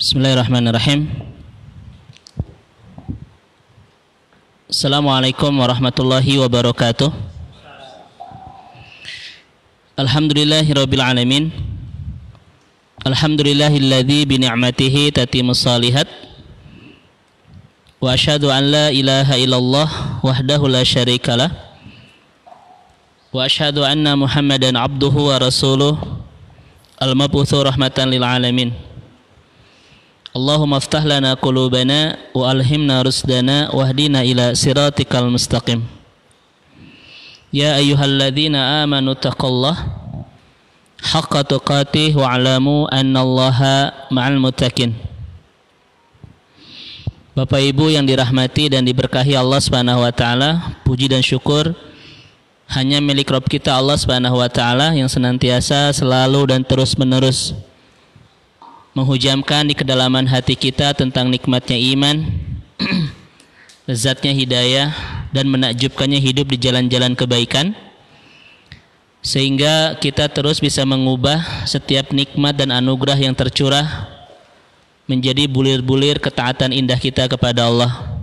Bismillahirrahmanirrahim. Assalamualaikum warahmatullahi wabarakatuh. Alhamdulillahirabbil alamin. Alhamdulillahilladzi bi ni'matihi tatimmus shalihat. Wa asyhadu an la ilaha illallah wahdahu la syarikalah. Wa asyhadu anna Muhammadan abduhu wa rasuluh al-mab'utsu rahmatan lil alamin. Allahumma aftah lana qulubana wa alhimna rusdana wahdina ila siratikal mustaqim. Ya ayyuhalladzina amanu taqullah haqqa tuqatih wa'lamu annallaha ma'al muttaqin. Bapak Ibu yang dirahmati dan diberkahi Allah Subhanahu wa taala, puji dan syukur hanya milik Rabb kita Allah Subhanahu wa taala yang senantiasa selalu dan terus-menerus menghujamkan di kedalaman hati kita tentang nikmatnya iman, lezatnya hidayah, dan menakjubkannya hidup di jalan-jalan kebaikan, sehingga kita terus bisa mengubah setiap nikmat dan anugerah yang tercurah menjadi bulir-bulir ketaatan indah kita kepada Allah.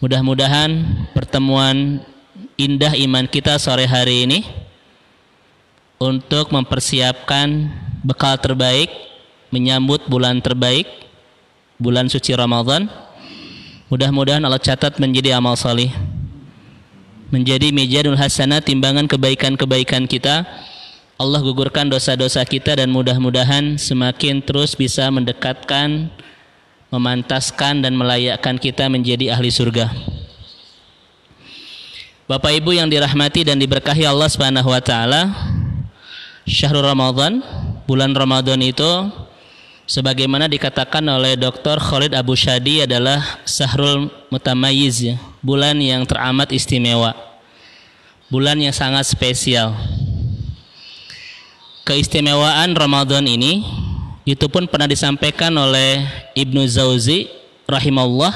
Mudah-mudahan pertemuan indah iman kita sore hari ini untuk mempersiapkan bekal terbaik menyambut bulan terbaik, bulan suci Ramadan. Mudah-mudahan Allah catat menjadi amal salih, menjadi mizanul hasanah, timbangan kebaikan-kebaikan kita. Allah gugurkan dosa-dosa kita dan mudah-mudahan semakin terus bisa mendekatkan, memantaskan dan melayakkan kita menjadi ahli surga. Bapak Ibu yang dirahmati dan diberkahi Allah Subhanahu wa taala, Syahrul Ramadan, bulan Ramadan itu sebagaimana dikatakan oleh Dr. Khalid Abu Shadi adalah Syahrul Mutamayyiz, bulan yang teramat istimewa, bulan yang sangat spesial. Keistimewaan Ramadan ini itu pun pernah disampaikan oleh Ibnu Jauzi rahimahullah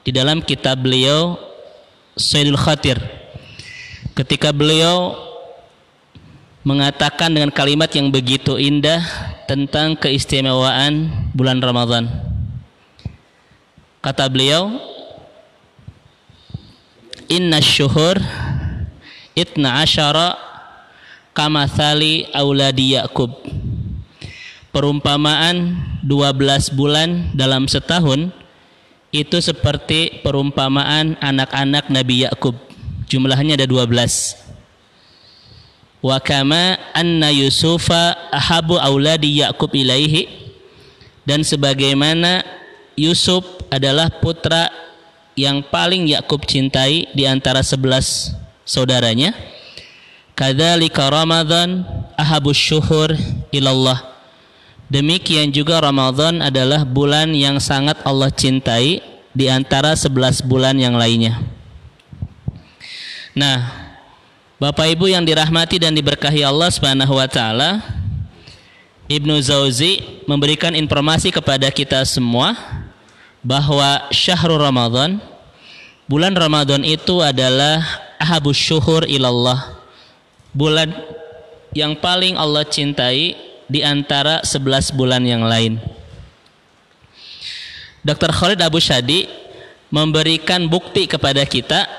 di dalam kitab beliau Sayyidul Khatir, ketika beliau mengatakan dengan kalimat yang begitu indah tentang keistimewaan bulan Ramadan. Kata beliau, inna syuhur itna asyara kamathali auladi Ya'qub. Perumpamaan 12 bulan dalam setahun itu seperti perumpamaan anak-anak Nabi Ya'qub. Jumlahnya ada 12. Wa kama anna Yusufa ahabu auladi Ya'qub ilaihi, dan sebagaimana Yusuf adalah putra yang paling Ya'qub cintai di antara 11 saudaranya, kadzalika Ramadan ahabus syuhur ilallah. Demikian juga Ramadan adalah bulan yang sangat Allah cintai di antara 11 bulan yang lainnya. Nah, Bapak Ibu yang dirahmati dan diberkahi Allah Subhanahu wa taala, Ibnu Jauzi memberikan informasi kepada kita semua bahwa Syahrul Ramadan, bulan Ramadan itu adalah ahabus syuhur ilallah, bulan yang paling Allah cintai di antara 11 bulan yang lain. Dr. Khalid Abu Shadi memberikan bukti kepada kita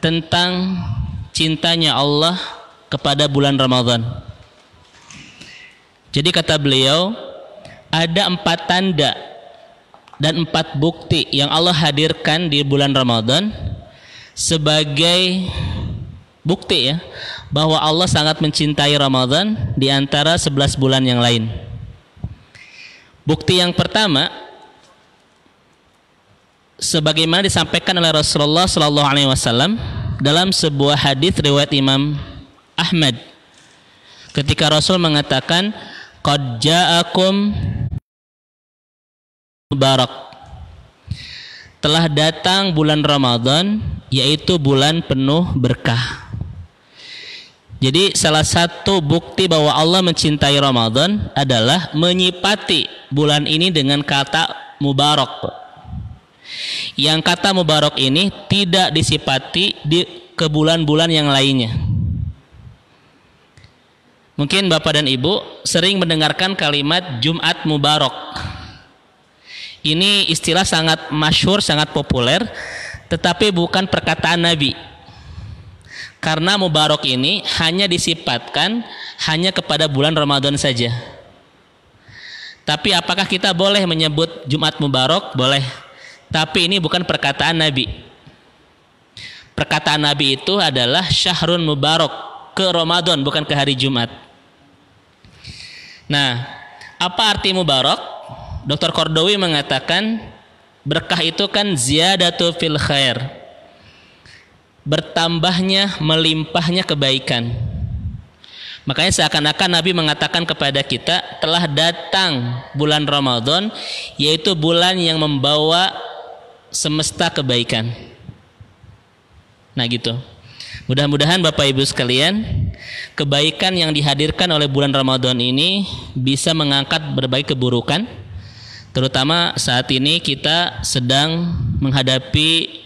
tentang cintanya Allah kepada bulan Ramadan. Jadi kata beliau, ada 4 tanda dan 4 bukti yang Allah hadirkan di bulan Ramadan sebagai bukti bahwa Allah sangat mencintai Ramadan di antara 11 bulan yang lain. Bukti yang pertama, sebagaimana disampaikan oleh Rasulullah SAW dalam sebuah hadis riwayat Imam Ahmad, ketika Rasul mengatakan, qad ja'akum mubarak, telah datang bulan Ramadan, yaitu bulan penuh berkah. Jadi salah satu bukti bahwa Allah mencintai Ramadan adalah menyipati bulan ini dengan kata mubarak. Yang kata mubarak ini tidak disipati ke bulan-bulan yang lainnya. Mungkin Bapak dan Ibu sering mendengarkan kalimat Jumat Mubarak. Ini istilah sangat masyhur, sangat populer, tetapi bukan perkataan Nabi. Karena Mubarak ini hanya disifatkan hanya kepada bulan Ramadan saja. Tapi apakah kita boleh menyebut Jumat Mubarak? Boleh. Tapi ini bukan perkataan Nabi. Perkataan Nabi itu adalah Syahrun Mubarak, ke Ramadan, bukan ke hari Jumat. Nah, apa arti Mubarak? Dr. Kordowi mengatakan berkah itu kan ziyadatu fil khair, bertambahnya, melimpahnya kebaikan. Makanya seakan-akan Nabi mengatakan kepada kita telah datang bulan Ramadan, yaitu bulan yang membawa semesta kebaikan. Nah gitu. Mudah-mudahan Bapak Ibu sekalian, kebaikan yang dihadirkan oleh bulan Ramadan ini bisa mengangkat berbagai keburukan. Terutama saat ini kita sedang menghadapi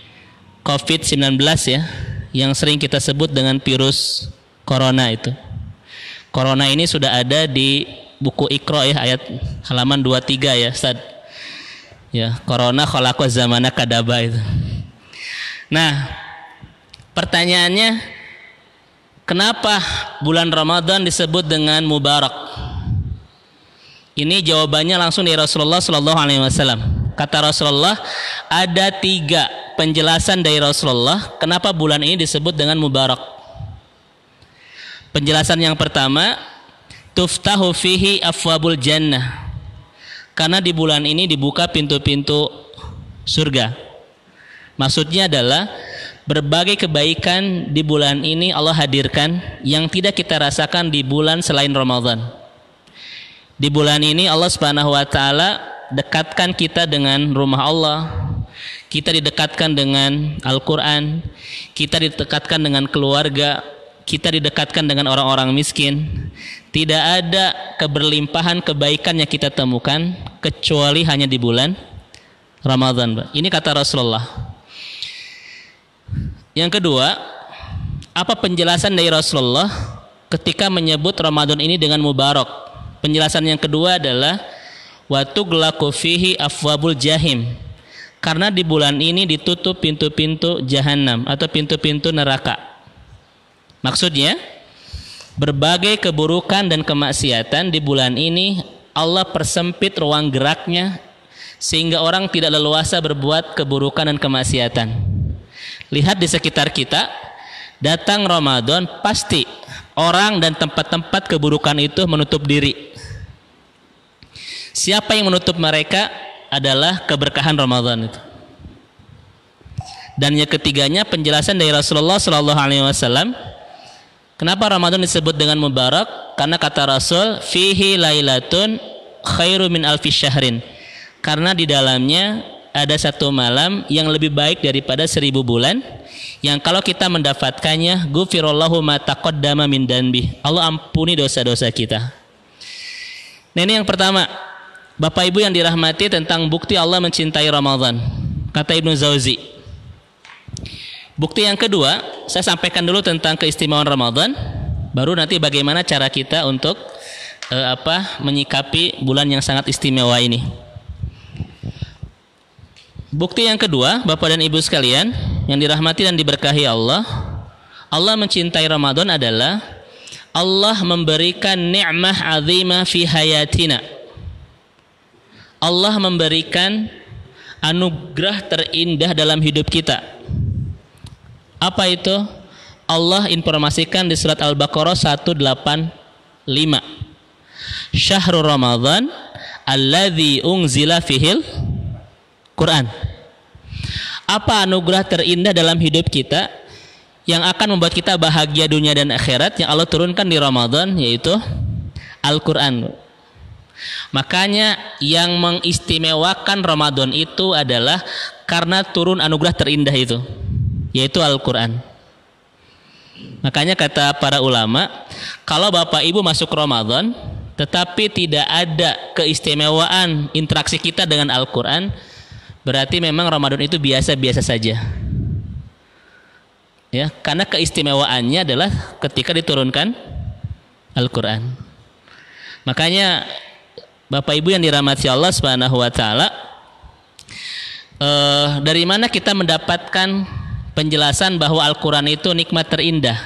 COVID-19 ya, yang sering kita sebut dengan virus corona itu. Corona ini sudah ada di buku Iqra ya, ayat halaman 23 ya, Ustaz. Ya, corona khalaqa zamana kadaba itu. Nah, pertanyaannya, kenapa bulan Ramadan disebut dengan mubarak? Ini jawabannya langsung dari Rasulullah Sallallahu Alaihi Wasallam. Kata Rasulullah, ada 3 penjelasan dari Rasulullah kenapa bulan ini disebut dengan mubarak. Penjelasan yang pertama, tuftahu fihi afwabul jannah. Karena di bulan ini dibuka pintu-pintu surga. Maksudnya adalah berbagai kebaikan di bulan ini Allah hadirkan yang tidak kita rasakan di bulan selain Ramadan. Di bulan ini Allah Subhanahu wa taala dekatkan kita dengan rumah Allah. Kita didekatkan dengan Al-Qur'an, kita didekatkan dengan keluarga, kita didekatkan dengan orang-orang miskin. Tidak ada keberlimpahan kebaikan yang kita temukan kecuali hanya di bulan Ramadan. Ini kata Rasulullah. Yang kedua, apa penjelasan dari Rasulullah ketika menyebut Ramadan ini dengan mubarak? Penjelasan yang kedua adalah wa tughlaqu fihi afwabul jahim. Karena di bulan ini ditutup pintu-pintu jahanam atau pintu-pintu neraka. Maksudnya, berbagai keburukan dan kemaksiatan di bulan ini Allah persempit ruang geraknya sehingga orang tidak leluasa berbuat keburukan dan kemaksiatan. Lihat di sekitar kita, datang Ramadan pasti orang dan tempat-tempat keburukan itu menutup diri. Siapa yang menutup mereka adalah keberkahan Ramadan itu. Dan yang ketiganya, penjelasan dari Rasulullah Sallallahu Alaihi Wasallam. Kenapa Ramadan disebut dengan mubarak? Karena kata Rasul, fihi lailatun khairu min alfi syahrin. Karena di dalamnya ada 1 malam yang lebih baik daripada 1000 bulan, yang kalau kita mendapatkannya, ghufirallahu ma taqaddama min danbi. Allah ampuni dosa-dosa kita. Nah, ini yang pertama. Bapak Ibu yang dirahmati, tentang bukti Allah mencintai Ramadan. Kata Ibnu Jauzi. Bukti yang kedua, saya sampaikan dulu tentang keistimewaan Ramadan, baru nanti bagaimana cara kita untuk menyikapi bulan yang sangat istimewa ini. Bukti yang kedua, Bapak dan Ibu sekalian yang dirahmati dan diberkahi Allah, Allah mencintai Ramadan adalah Allah memberikan ni'mah azimah fi hayatina. Allah memberikan anugerah terindah dalam hidup kita. Apa itu? Allah informasikan di surat Al-Baqarah 185. Syahrul Ramadan alladzi unzila fihil Quran. Apa anugerah terindah dalam hidup kita yang akan membuat kita bahagia dunia dan akhirat yang Allah turunkan di Ramadan, yaitu Al-Quran. Makanya yang mengistimewakan Ramadan itu adalah karena turun anugerah terindah itu, yaitu Al-Quran. Makanya kata para ulama, kalau Bapak Ibu masuk Ramadan tetapi tidak ada keistimewaan interaksi kita dengan Al-Quran, berarti memang Ramadan itu biasa-biasa saja. Ya, karena keistimewaannya adalah ketika diturunkan Al-Quran. Makanya Bapak Ibu yang dirahmati Allah Subhanahu wa taala, Dari mana kita mendapatkan penjelasan bahwa Al-Quran itu nikmat terindah?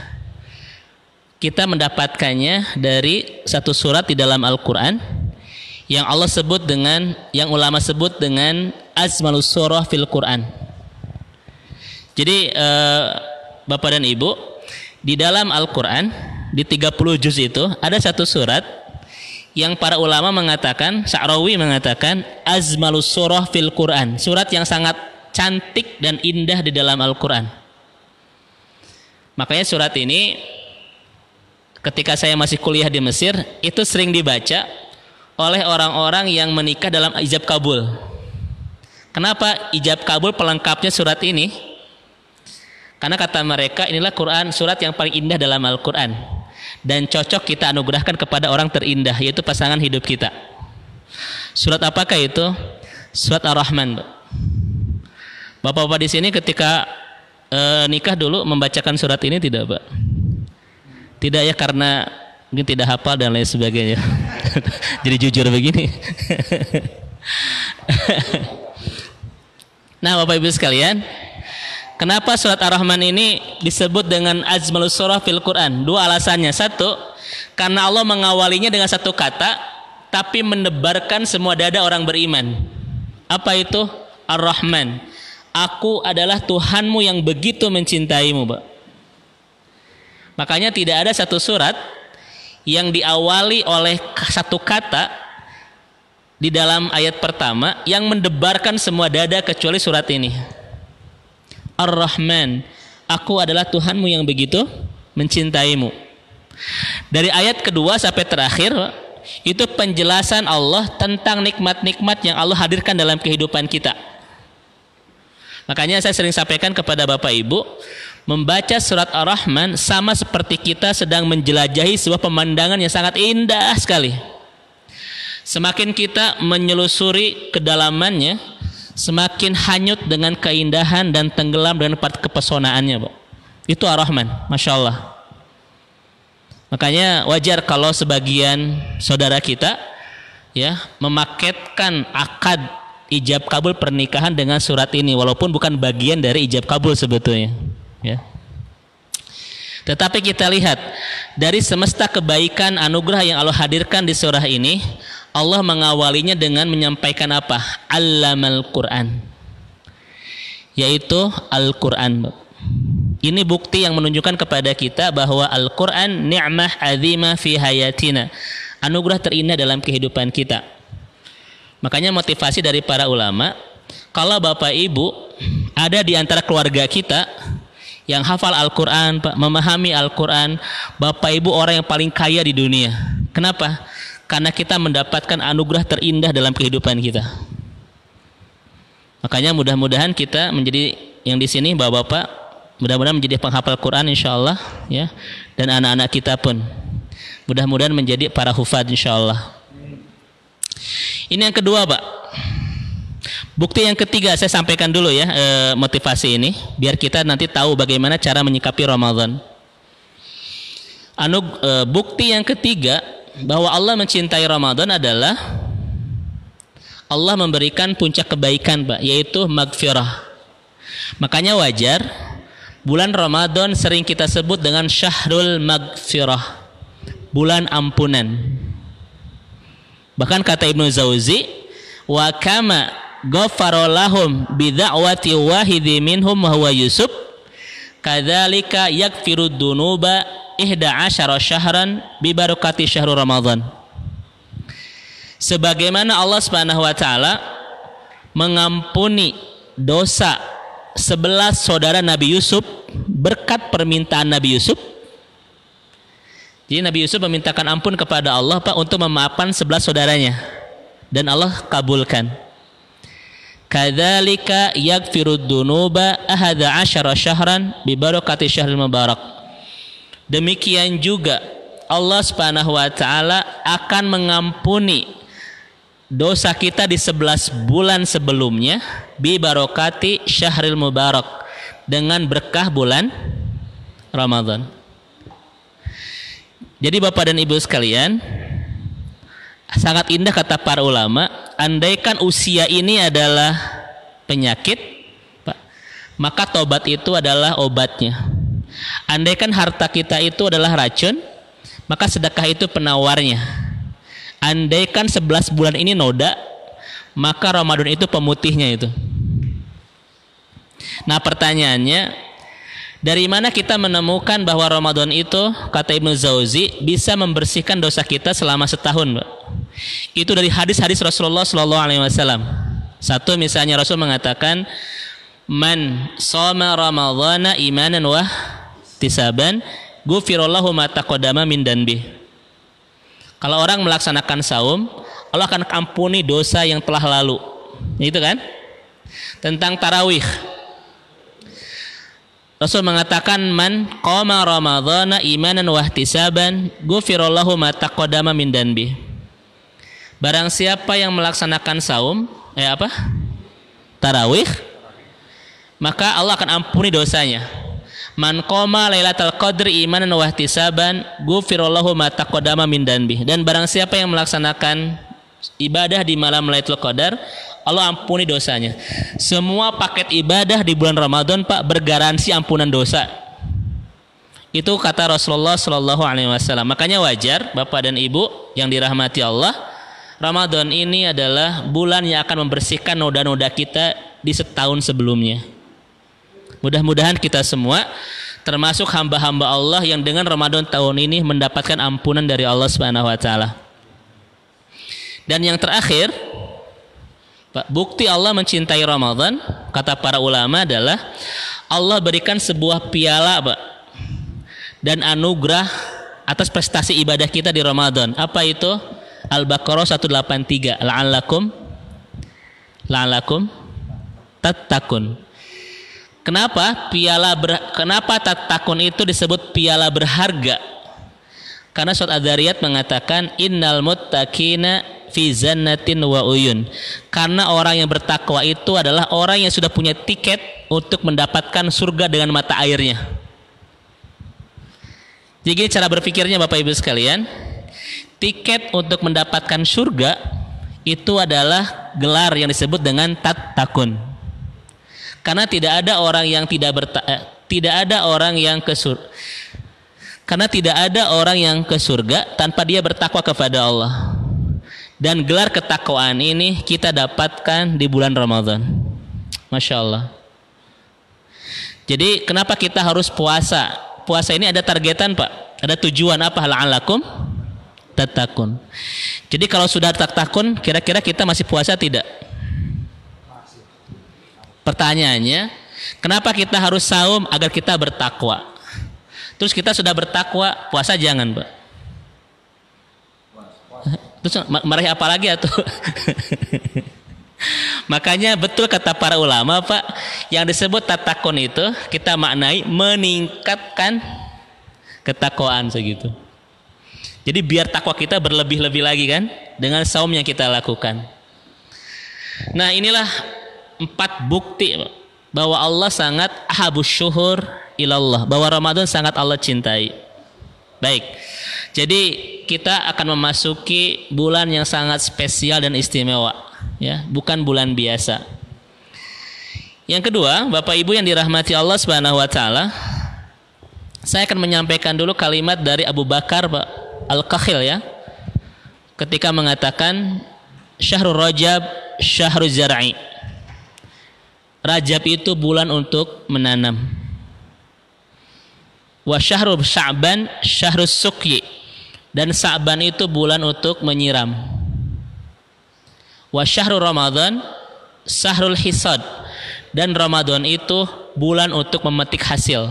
Kita mendapatkannya dari satu surat di dalam Al-Quran yang Allah sebut dengan, yang ulama sebut dengan azmalus surah fil Quran. Jadi Bapak dan Ibu, di dalam Al-Quran di 30 juz itu ada satu surat yang para ulama mengatakan, Sya'rawi mengatakan azmalus surah fil Quran, surat yang sangat cantik dan indah di dalam Al-Quran. Makanya surat ini ketika saya masih kuliah di Mesir itu sering dibaca oleh orang-orang yang menikah dalam ijab kabul. Kenapa ijab kabul pelengkapnya surat ini? Karena kata mereka inilah Quran, surat yang paling indah dalam Al-Quran dan cocok kita anugerahkan kepada orang terindah, yaitu pasangan hidup kita. Surat apakah itu? Surat Ar-Rahman. Bapak-bapak di sini ketika nikah dulu membacakan surat ini tidak, Pak? Tidak ya, karena mungkin tidak hafal dan lain sebagainya. Jadi jujur begini. Nah, Bapak Ibu sekalian, kenapa surat Ar-Rahman ini disebut dengan azmalus surah fil Quran? Dua alasannya. Satu, karena Allah mengawalinya dengan satu kata tapi menebarkan semua dada orang beriman. Apa itu? Ar-Rahman. Aku adalah Tuhanmu yang begitu mencintaimu, Pak. Makanya tidak ada satu surat yang diawali oleh satu kata di dalam ayat pertama yang mendebarkan semua dada kecuali surat ini. Ar-Rahman, aku adalah Tuhanmu yang begitu mencintaimu. Dari ayat kedua sampai terakhir itu penjelasan Allah tentang nikmat-nikmat yang Allah hadirkan dalam kehidupan kita. Makanya saya sering sampaikan kepada Bapak Ibu, membaca surat Ar-Rahman sama seperti kita sedang menjelajahi sebuah pemandangan yang sangat indah sekali. Semakin kita menyelusuri kedalamannya, semakin hanyut dengan keindahan dan tenggelam dengan kepesonaannya, Pak. Itu Ar-Rahman, Masya Allah. Makanya wajar kalau sebagian saudara kita ya memaketkan akad ijab kabul pernikahan dengan surat ini, walaupun bukan bagian dari ijab kabul sebetulnya, ya. Tetapi kita lihat dari semesta kebaikan anugerah yang Allah hadirkan di surah ini, Allah mengawalinya dengan menyampaikan apa? Allamal Quran, yaitu Al-Quran. Ini bukti yang menunjukkan kepada kita bahwa Al-Quran ni'mah azimah fi hayatina, anugerah terindah dalam kehidupan kita. Makanya motivasi dari para ulama, kalau Bapak Ibu ada di antara keluarga kita yang hafal Al-Quran, Pak, memahami Al-Quran, Bapak Ibu orang yang paling kaya di dunia. Kenapa? Karena kita mendapatkan anugerah terindah dalam kehidupan kita. Makanya mudah-mudahan kita menjadi yang di sini, Bapak-bapak, mudah-mudahan menjadi penghafal Quran insyaallah, ya. Dan anak-anak kita pun mudah-mudahan menjadi para hufad insyaallah. Ini yang kedua, Pak. Bukti yang ketiga saya sampaikan dulu ya, motivasi ini biar kita nanti tahu bagaimana cara menyikapi Ramadan. Bukti yang ketiga bahwa Allah mencintai Ramadan adalah Allah memberikan puncak kebaikan, Pak, yaitu magfirah. Makanya wajar bulan Ramadan sering kita sebut dengan syahrul magfirah, bulan ampunan. Bahkan kata Ibnu Jauzi, wa kama ghafara lahum bi da'wati wahidi minhum wa huwa Yusuf, kadzalika yaghfiru dzunuba 11 syahran bi barakati syahrul Ramadan. Sebagaimana Allah Subhanahu wa taala mengampuni dosa 11 saudara Nabi Yusuf berkat permintaan Nabi Yusuf. Jadi Nabi Yusuf memintakan ampun kepada Allah, Pak, untuk memaafkan 11 saudaranya, dan Allah kabulkan. Kadzalika yaghfiru dzunuba 11 syahran bi barakati syahril mubarak. Demikian juga Allah Subhanahu wa taala akan mengampuni dosa kita di 11 bulan sebelumnya bi barakati syahril mubarak, dengan berkah bulan Ramadan. Jadi Bapak dan Ibu sekalian, sangat indah kata para ulama, andaikan usia ini adalah penyakit, Pak, maka tobat itu adalah obatnya. Andaikan harta kita itu adalah racun, maka sedekah itu penawarnya. Andaikan 11 bulan ini noda, maka Ramadan itu pemutihnya itu. Nah, pertanyaannya, dari mana kita menemukan bahwa Ramadan itu, kata Ibnu Jauzi, bisa membersihkan dosa kita selama setahun, Pak? Itu dari hadis-hadis Rasulullah SAW. Satu, misalnya Rasul mengatakan, man shoma ramadhana imanan wa ihtisaban ghufirallahu ma taqaddama min danbi. Kalau orang melaksanakan saum, Allah akan ampuni dosa yang telah lalu. Itu kan? Tentang tarawih, Rasul mengatakan, man qama ramadhana imanan wa ihtisaban ghufirallahu ma taqaddama min danbi. Barang siapa yang melaksanakan saum, tarawih, maka Allah akan ampuni dosanya. Man qama lailatul qadri imanan wa ihtisaban ghufirallahu ma taqaddama min danbi. Dan barang siapa yang melaksanakan ibadah di malam Lailatul Qadar, Allah ampuni dosanya. Semua paket ibadah di bulan Ramadan, Pak, bergaransi ampunan dosa. Itu kata Rasulullah Shallallahu Alaihi Wasallam. Makanya wajar, Bapak dan Ibu yang dirahmati Allah, Ramadan ini adalah bulan yang akan membersihkan noda-noda kita di setahun sebelumnya. Mudah-mudahan kita semua termasuk hamba-hamba Allah yang dengan Ramadan tahun ini mendapatkan ampunan dari Allah Subhanahu wa taala. Dan yang terakhir, Pak, bukti Allah mencintai Ramadan, kata para ulama, adalah Allah berikan sebuah piala, Pak, dan anugerah atas prestasi ibadah kita di Ramadan. Apa itu? Al-Baqarah 183, la'allakum tattaqun. Kenapa tattaqun itu disebut piala berharga? Karena surat Adz-Dzariyat mengatakan, innal muttaqina fi jannatin wa uyun. Karena orang yang bertakwa itu adalah orang yang sudah punya tiket untuk mendapatkan surga dengan mata airnya. Jadi cara berpikirnya Bapak Ibu sekalian, tiket untuk mendapatkan surga itu adalah gelar yang disebut dengan tattaqun. Karena tidak ada orang yang ke surga tanpa dia bertakwa kepada Allah. Dan gelar ketakwaan ini kita dapatkan di bulan Ramadan. Masya Allah. Jadi kenapa kita harus puasa? Puasa ini ada targetan, Pak. Ada tujuan apa? La'allakum tattaqun. Jadi kalau sudah tattaqun, kira-kira kita masih puasa tidak? Pertanyaannya, kenapa kita harus saum? Agar kita bertakwa. Terus kita sudah bertakwa, puasa jangan, Pak. Terus marahi apa lagi atuh? Makanya betul kata para ulama, Pak, yang disebut tattaqun itu kita maknai meningkatkan ketakwaan segitu. Jadi biar takwa kita berlebih-lebih lagi kan dengan saum yang kita lakukan. Nah, inilah 4 bukti bahwa Allah sangat ahabus syuhur ilallah, bahwa Ramadan sangat Allah cintai. Baik. Jadi kita akan memasuki bulan yang sangat spesial dan istimewa, ya, bukan bulan biasa. Yang kedua, Bapak Ibu yang dirahmati Allah Subhanahu wa taala, saya akan menyampaikan dulu kalimat dari Abu Bakar Al-Kakhil, ya. Ketika mengatakan Syahrul Rajab Syahrul Zar'i. Rajab itu bulan untuk menanam. Wa syahrul Sya'ban syahrul suqyi. Dan Sya'ban itu bulan untuk menyiram. Wa syahrul Ramadan syahrul hisad. Dan Ramadan itu bulan untuk memetik hasil.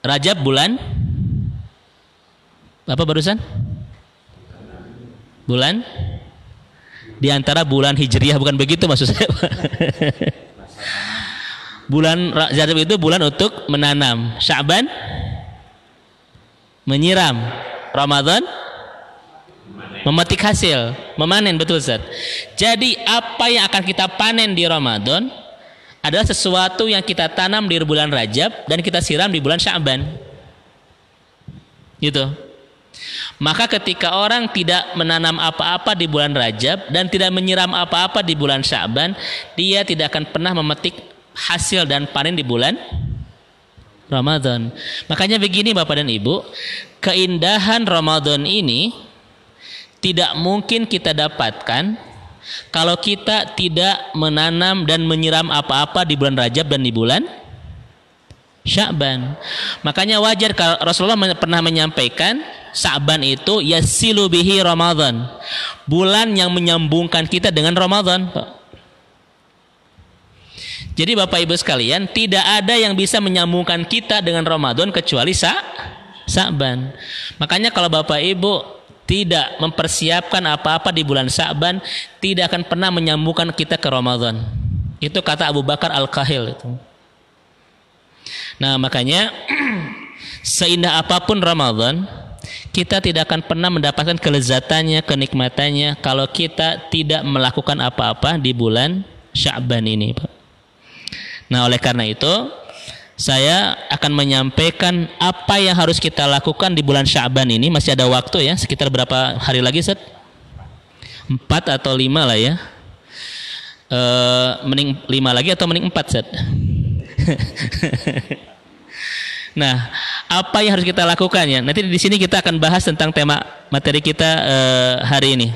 Rajab bulan apa barusan? Bulan di antara bulan Hijriah, bukan begitu maksud saya. Bulan Rajab itu bulan untuk menanam, Sya'ban menyiram, Ramadan memetik hasil, memanen, betul Ustaz. Jadi apa yang akan kita panen di Ramadan adalah sesuatu yang kita tanam di bulan Rajab dan kita siram di bulan Sya'ban. Gitu. Maka ketika orang tidak menanam apa-apa di bulan Rajab dan tidak menyiram apa-apa di bulan Sya'ban, dia tidak akan pernah memetik hasil dan panen di bulan Ramadan. Makanya begini Bapak dan Ibu, keindahan Ramadan ini tidak mungkin kita dapatkan kalau kita tidak menanam dan menyiram apa-apa di bulan Rajab dan di bulan Sya'ban. Makanya wajar kalau Rasulullah pernah menyampaikan Sya'ban itu yasilu bihi Ramadan, bulan yang menyambungkan kita dengan Ramadan. Jadi Bapak Ibu sekalian, tidak ada yang bisa menyambungkan kita dengan Ramadan kecuali Sya'ban. Makanya kalau Bapak Ibu tidak mempersiapkan apa-apa di bulan Sya'ban, tidak akan pernah menyambungkan kita ke Ramadan. Itu kata Abu Bakar Al-Kahil itu. Nah, makanya seindah apapun Ramadan, kita tidak akan pernah mendapatkan kelezatannya, kenikmatannya kalau kita tidak melakukan apa-apa di bulan Sya'ban ini, Pak. Nah, oleh karena itu saya akan menyampaikan apa yang harus kita lakukan di bulan Sya'ban ini. Masih ada waktu ya, sekitar berapa hari lagi, Set? 4 atau 5 lah ya. Mending 5 lagi atau mending 4, Set? Nah, apa yang harus kita lakukan ya? Nanti di sini kita akan bahas tentang tema materi kita hari ini.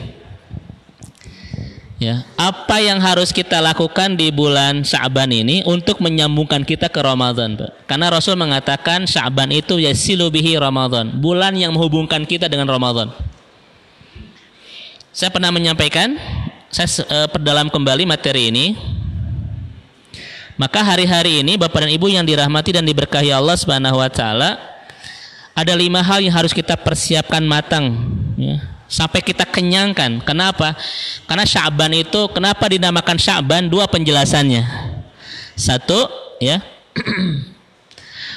Ya, apa yang harus kita lakukan di bulan Sya'ban ini untuk menyambungkan kita ke Ramadan, Pak? Karena Rasul mengatakan Sya'ban itu yasilu bihi Ramadan, bulan yang menghubungkan kita dengan Ramadan. Saya pernah menyampaikan, saya perdalam kembali materi ini. Maka hari-hari ini Bapak dan Ibu yang dirahmati dan diberkahi Allah Subhanahu wa taala, ada 5 hal yang harus kita persiapkan matang ya, sampai kita kenyangkan. Kenapa? Karena Sya'ban itu kenapa dinamakan Sya'ban? 2 penjelasannya. 1 ya.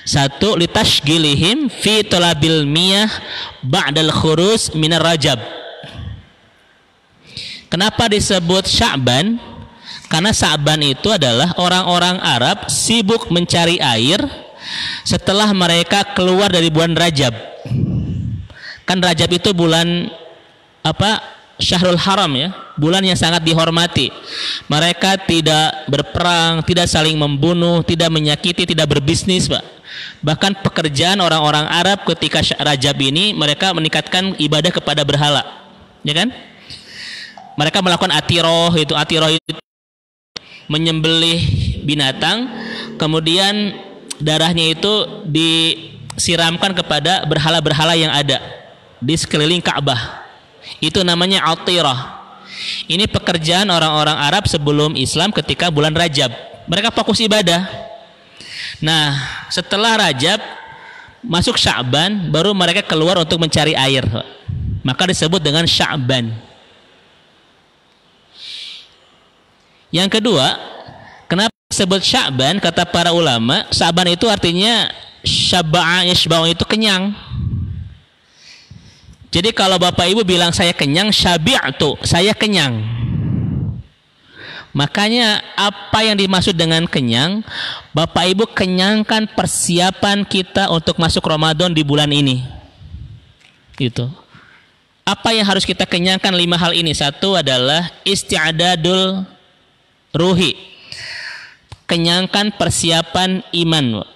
1 litashghilihim fi talabil miyah ba'dal khurus minar Rajab. Kenapa disebut Sya'ban? Karena Sya'ban itu adalah orang-orang Arab sibuk mencari air setelah mereka keluar dari bulan Rajab. Kan Rajab itu bulan apa? Syahrul Haram ya, bulan yang sangat dihormati. Mereka tidak berperang, tidak saling membunuh, tidak menyakiti, tidak berbisnis, Pak. Bahkan pekerjaan orang-orang Arab ketika Rajab ini mereka meningkatkan ibadah kepada berhala. Ya kan? Mereka melakukan atiroh itu menyembelih binatang, kemudian darahnya itu disiramkan kepada berhala-berhala yang ada di sekeliling Ka'bah. Itu namanya atirah. Ini pekerjaan orang-orang Arab sebelum Islam ketika bulan Rajab. Mereka fokus ibadah. Nah, setelah Rajab masuk Sya'ban, baru mereka keluar untuk mencari air. Maka disebut dengan Sya'ban. Yang kedua, kenapa disebut Sya'ban? Kata para ulama, Sya'ban itu artinya syab'a yashba'u, itu kenyang. Jadi kalau Bapak Ibu bilang saya kenyang, syabi'tu, saya kenyang. Makanya apa yang dimaksud dengan kenyang, Bapak Ibu kenyangkan persiapan kita untuk masuk Ramadan di bulan ini. Gitu. Apa yang harus kita kenyangkan 5 hal ini? 1 adalah isti'adadul ruhi, kenyangkan persiapan iman.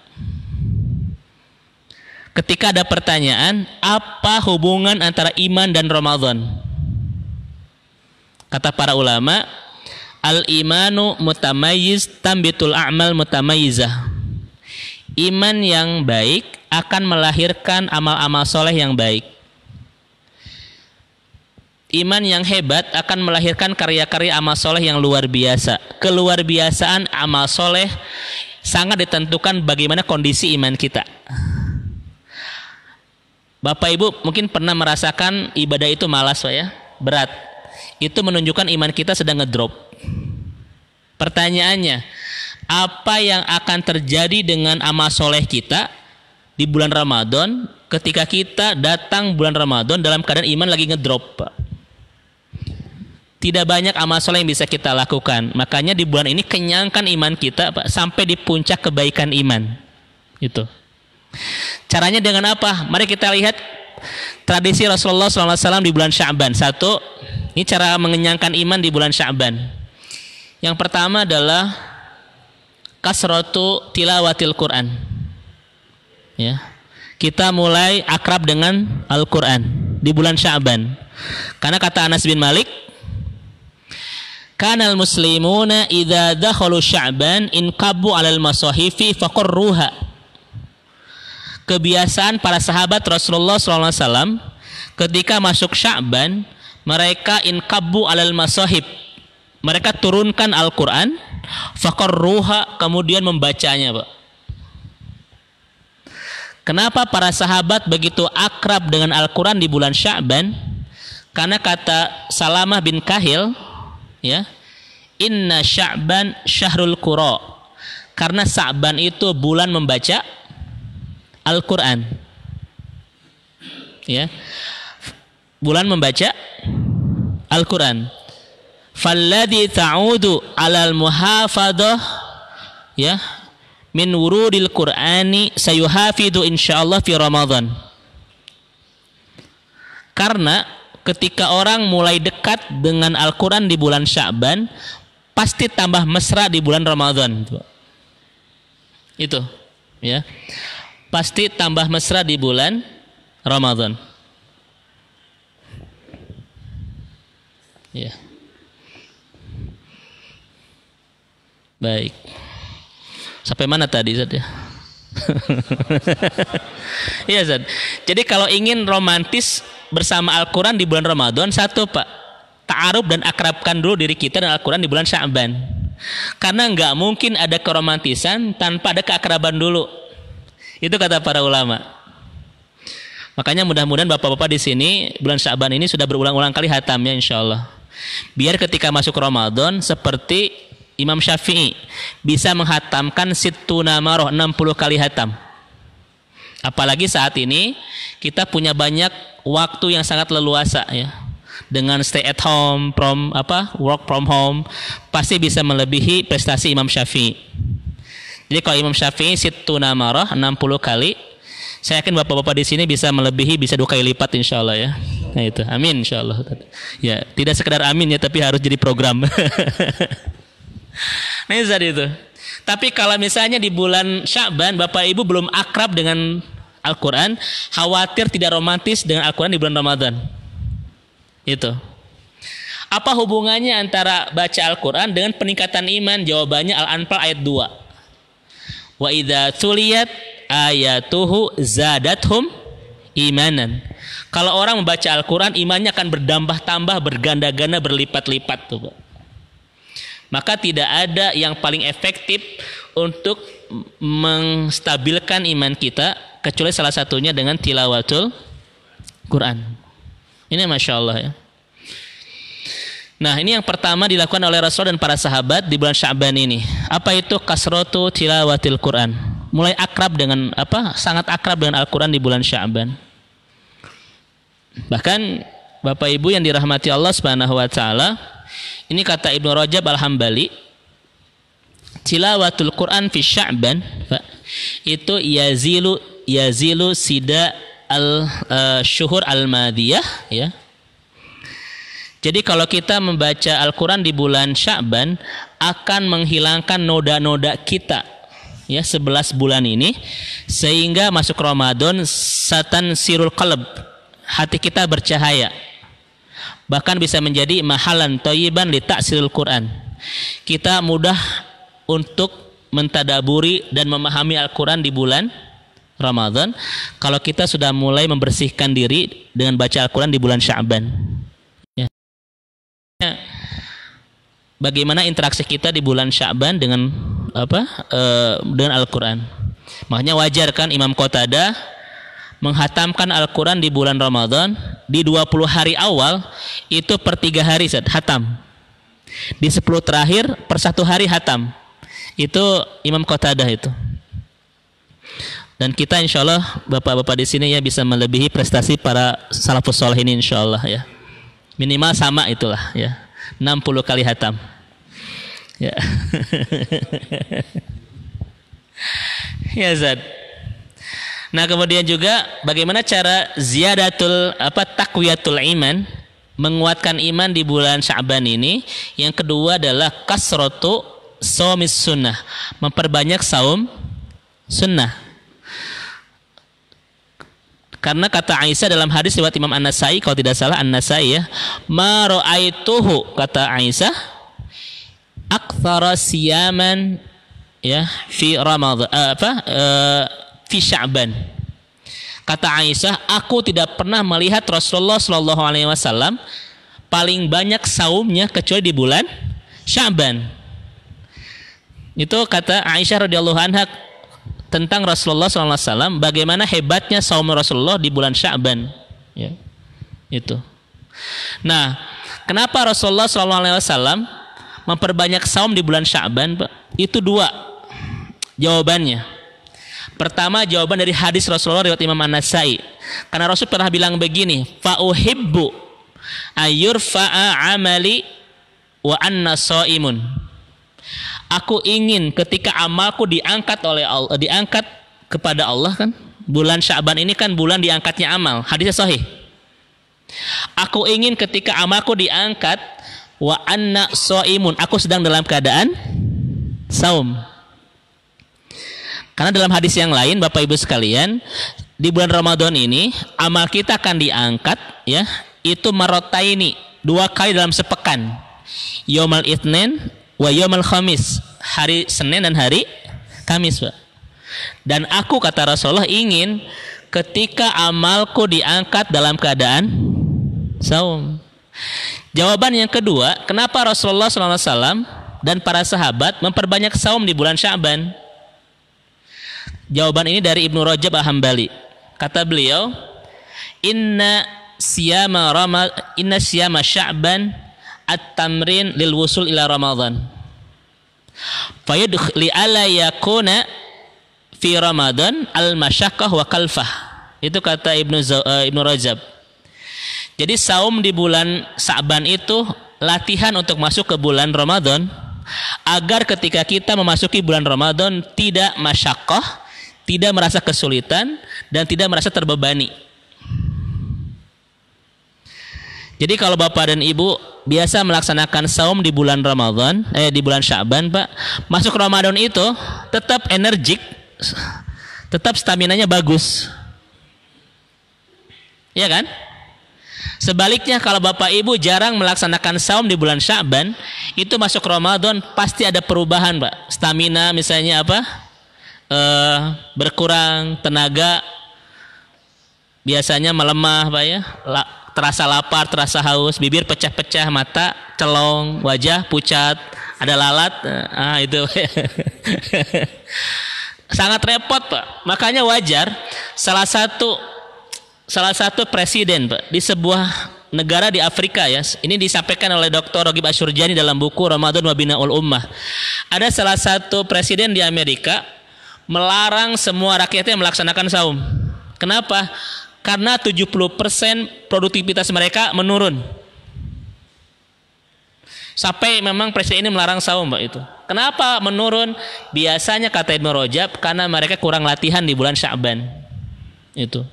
Ketika ada pertanyaan, apa hubungan antara iman dan Ramadan? Kata para ulama, al-imanu mutamayyiz tambitul a'mal mutamayyizah. Iman yang baik akan melahirkan amal-amal soleh yang baik. Iman yang hebat akan melahirkan karya-karya amal soleh yang luar biasa. Keluar biasaan amal soleh sangat ditentukan bagaimana kondisi iman kita. Bapak Ibu mungkin pernah merasakan ibadah itu malas, Pak ya, berat. Itu menunjukkan iman kita sedang ngedrop. Pertanyaannya, apa yang akan terjadi dengan amal soleh kita di bulan Ramadan ketika kita datang bulan Ramadan dalam keadaan iman lagi ngedrop, Pak? Tidak banyak amal soleh yang bisa kita lakukan. Makanya di bulan ini kenyangkan iman kita, Pak, sampai di puncak kebaikan iman. Itu. Caranya dengan apa? Mari kita lihat tradisi Rasulullah SAW di bulan Sya'ban. Satu, ini cara mengenyangkan iman di bulan Sya'ban. Yang pertama adalah kasratu tilawatil Quran. Ya. Kita mulai akrab dengan Al-Quran di bulan Sya'ban. Karena kata Anas bin Malik, kanal muslimuna idza dakhalu Sya'ban inqabu 'alal masahifi faqarruha. Kebiasaan para sahabat Rasulullah SAW ketika masuk Sya'ban, mereka inqabu 'alal masahib. Mereka turunkan Al-Quran, faqarruha, kemudian membacanya, Pak. Kenapa para sahabat begitu akrab dengan Al-Quran di bulan Sya'ban? Karena kata Salamah bin Kahil, ya, inna Sya'ban syahrul qura. Karena Sya'ban itu bulan membaca Al-Quran. Ya. Bulan membaca Al-Quran. Falladhi ta'udu 'alal muhafadhah, ya, min wurudil Qur'ani sayuhafidu insyaallah fi Ramadan. Karena ketika orang mulai dekat dengan Al-Quran di bulan Sya'ban, pasti tambah mesra di bulan Ramadan. Itu, ya. Pasti tambah mesra di bulan Ramadan. Ya. Baik. Sampai mana tadi, Zat, ya? Iya, Zat. Jadi kalau ingin romantis bersama Al-Quran di bulan Ramadan, satu, Pak, ta'aruf dan akrabkan dulu diri kita dengan Al-Quran di bulan Sya'ban. Karena nggak mungkin ada keromantisan tanpa ada keakraban dulu. Itu kata para ulama. Makanya mudah-mudahan bapak-bapak di sini bulan Sya'ban ini sudah berulang-ulang kali hatamnya, insya Allah. Biar ketika masuk Ramadan seperti Imam Syafi'i bisa menghatamkan sittuna marah, 60 kali hatam. Apalagi saat ini kita punya banyak waktu yang sangat leluasa, ya. Dengan stay at home, work from home, pasti bisa melebihi prestasi Imam Syafi'i. Jadi kalau Imam Syafi'i sittuna marah 60 kali, saya yakin bapak-bapak di sini bisa melebihi, bisa 2 kali lipat, insya Allah, ya. Nah itu, amin, insya Allah. Ya, tidak sekedar amin, ya, tapi harus jadi program. Nah itu. Tapi kalau misalnya di bulan Sya'ban Bapak Ibu belum akrab dengan Al-Quran, khawatir tidak romantis dengan Al-Quran di bulan Ramadan. Itu. Apa hubungannya antara baca Al-Quran dengan peningkatan iman? Jawabannya Al-Anfal ayat 2. Wa idza tuliyat ayatuhu zadathum imanan. Kalau orang membaca Al-Quran, imannya akan bertambah-tambah, berganda-ganda, berlipat-lipat tuh, Pak. Maka tidak ada yang paling efektif untuk menstabilkan iman kita kecuali salah satunya dengan tilawatul Quran. Ini Masya Allah, ya. Nah, ini yang pertama dilakukan oleh Rasul dan para sahabat di bulan Sya'ban ini. Apa itu kasratu tilawatil Quran? Mulai akrab dengan sangat akrab dengan Al-Quran di bulan Sya'ban. Bahkan Bapak Ibu yang dirahmati Allah Subhanahu wa taala, ini kata Ibnu Rajab Al-Hambali, tilawatul Quran fi Sya'ban itu yazilu sida al-syuhur al-madiyah, ya. Jadi kalau kita membaca Al-Quran di bulan Sya'ban akan menghilangkan noda-noda kita, ya, 11 bulan ini, sehingga masuk Ramadan satan sirul qalb, hati kita bercahaya. Bahkan bisa menjadi mahalan thayyiban li ta'silil Quran. Kita mudah untuk mentadaburi dan memahami Al-Quran di bulan Ramadan kalau kita sudah mulai membersihkan diri dengan baca Al-Quran di bulan Sya'ban. Ya. Bagaimana interaksi kita di bulan Sya'ban dengan dengan Al-Quran? Makanya wajar kan Imam Qatadah menghatamkan Al-Quran di bulan Ramadan di 20 hari awal itu per 3 hari hatam. Di 10 terakhir per 1 hari hatam. Itu Imam Qatadah itu. Dan kita insya Allah bapak-bapak di sini ya bisa melebihi prestasi para salafus soleh ini insya Allah, ya. Minimal sama itulah, ya. 60 kali hatam. Ya. Ya Zat. Nah, kemudian juga bagaimana cara ziyadatul taqwiyatul iman, menguatkan iman di bulan Sya'ban ini. Yang kedua adalah kasratu shaumis sunnah, memperbanyak saum sunnah. Karena kata Aisyah dalam hadis riwayat Imam An-Nasai, kalau tidak salah An-Nasai ya, ma ra'aituhu, kata Aisyah, aktsara siyaman ya fi Ramadan fi Sya'ban. Kata Aisyah, aku tidak pernah melihat Rasulullah Shallallahu alaihi wasallam paling banyak saumnya kecuali di bulan Sya'ban. Itu kata Aisyah radhiyallahu anha tentang Rasulullah SAW, bagaimana hebatnya saum Rasulullah di bulan Sya'ban. Ya, itu. Nah, kenapa Rasulullah SAW memperbanyak saum di bulan Sya'ban, Pak? Itu dua jawabannya. Pertama, jawaban dari hadis Rasulullah riwayat Imam An-Nasai. Karena Rasul pernah bilang begini, fa'uhibbu ayurfa'a amali wa anna shaimun. Aku ingin ketika amalku diangkat oleh Allah, diangkat kepada Allah kan. Bulan Sya'ban ini kan bulan diangkatnya amal. Hadisnya sahih. Aku ingin ketika amalku diangkat wa anna shaimun, aku sedang dalam keadaan saum. Karena dalam hadis yang lain, Bapak Ibu sekalian, di bulan Ramadan ini amal kita akan diangkat ya, itu marotaini, 2 kali dalam sepekan. Yaumal Itsnin wa yaumal Khamis, hari Senin dan hari Kamis, Pak. Dan aku, kata Rasulullah, ingin ketika amalku diangkat dalam keadaan saum. Jawaban yang kedua, kenapa Rasulullah SAW dan para sahabat memperbanyak saum di bulan Sya'ban? Jawaban ini dari Ibnu Rajab Al-Hambali. Kata beliau, inna siyama Sya'ban at-tamrin lil wusul ila Ramadan. Fayudkhli ala yakuna fi Ramadan al-masyaqqah wa kalfah. Itu kata Ibnu Rajab. Jadi saum di bulan Sya'ban itu latihan untuk masuk ke bulan Ramadan, agar ketika kita memasuki bulan Ramadan tidak masyaqqah, tidak merasa kesulitan, dan tidak merasa terbebani. Jadi kalau Bapak dan Ibu biasa melaksanakan saum di bulan Ramadan, di bulan Sya'ban, Pak, masuk Ramadan itu tetap energik, tetap staminanya bagus. Iya kan? Sebaliknya kalau Bapak Ibu jarang melaksanakan saum di bulan Sya'ban, itu masuk Ramadan pasti ada perubahan, Pak. Stamina misalnya berkurang, tenaga biasanya melemah, Pak ya. Terasa lapar, terasa haus, bibir pecah-pecah, mata celong, wajah pucat, ada lalat, itu sangat repot, Pak. Makanya wajar salah satu presiden, Pak, di sebuah negara di Afrika ya, ini disampaikan oleh Dr. Ragib Asyurjani dalam buku Ramadan wa Bina'ul Ummah. Ada salah satu presiden di Amerika melarang semua rakyatnya melaksanakan saum. Kenapa? Karena 70% produktivitas mereka menurun. Sampai memang presiden ini melarang saum, Pak, itu. Kenapa menurun? Biasanya kata Ibnu Rajab, karena mereka kurang latihan di bulan Sya'ban. Itu.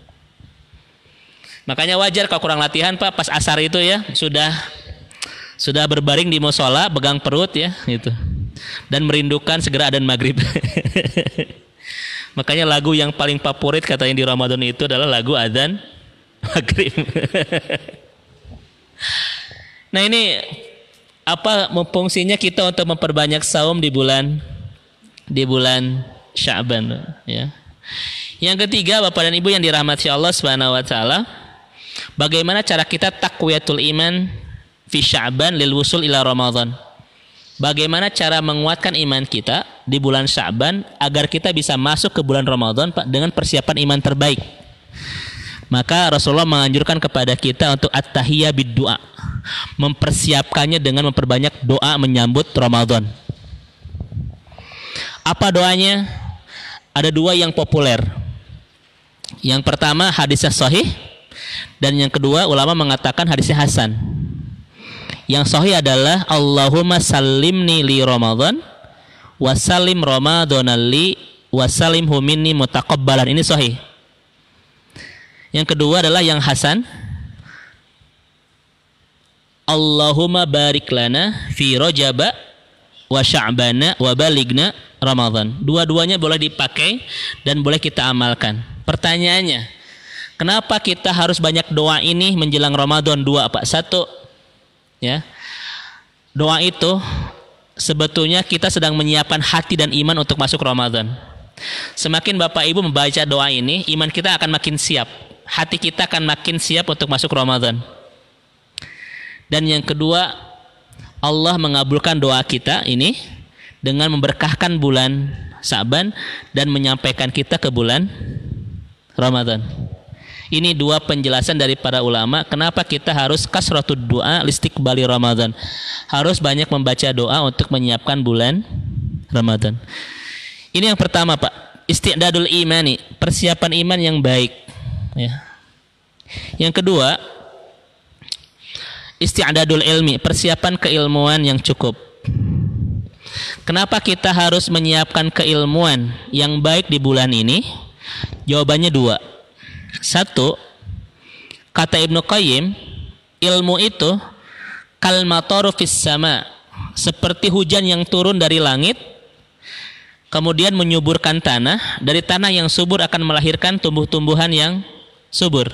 Makanya wajar kalau kurang latihan, Pak, pas asar itu ya, sudah berbaring di mushola, pegang perut ya, gitu. Dan merindukan segera adzan maghrib. Makanya lagu yang paling favorit katanya di Ramadan itu adalah lagu adzan maghrib. Nah, ini apa fungsinya kita untuk memperbanyak saum di bulan Sya'ban ya. Yang ketiga, Bapak dan Ibu yang dirahmati Allah Subhanahu wa taala, bagaimana cara kita taqwiyatul iman fi Sya'ban lil wusul ila Ramadan? Bagaimana cara menguatkan iman kita di bulan Sya'ban agar kita bisa masuk ke bulan Ramadan, Pak, dengan persiapan iman terbaik? Maka Rasulullah menganjurkan kepada kita untuk at-tahiyyah bid-du'a, mempersiapkannya dengan memperbanyak doa menyambut Ramadan. Apa doanya? Ada 2 yang populer. Yang pertama hadisnya sahih, dan yang kedua ulama mengatakan hadisnya hasan. Yang sahih adalah Allahumma sallimni li Ramadan wa sallim Ramadan li wa sallimhu minni mutaqabbalan. Ini sahih. Yang kedua adalah yang hasan. Allahumma barik lana fi Rajaba wa Sya'bana wa baligna Ramadan. Dua-duanya boleh dipakai dan boleh kita amalkan. Pertanyaannya, kenapa kita harus banyak doa ini menjelang Ramadan? Dua apa? Satu, ya. Doa itu sebetulnya kita sedang menyiapkan hati dan iman untuk masuk Ramadan. Semakin Bapak Ibu membaca doa ini, iman kita akan makin siap. Hati kita akan makin siap untuk masuk Ramadan. Dan yang kedua, Allah mengabulkan doa kita ini dengan memberkahkan bulan Sa'ban dan menyampaikan kita ke bulan Ramadan. Ini dua penjelasan dari para ulama kenapa kita harus kasratud doa listiqbali Ramadan. Harus banyak membaca doa untuk menyiapkan bulan Ramadan. Ini yang pertama, Pak. Isti'dadul imani, persiapan iman yang baik, ya. Yang kedua, isti'dadul ilmi, persiapan keilmuan yang cukup. Kenapa kita harus menyiapkan keilmuan yang baik di bulan ini? Jawabannya dua. Satu, kata Ibnu Qayyim, ilmu itu kal mataru fis sama, seperti hujan yang turun dari langit kemudian menyuburkan tanah. Dari tanah yang subur akan melahirkan tumbuh-tumbuhan yang subur.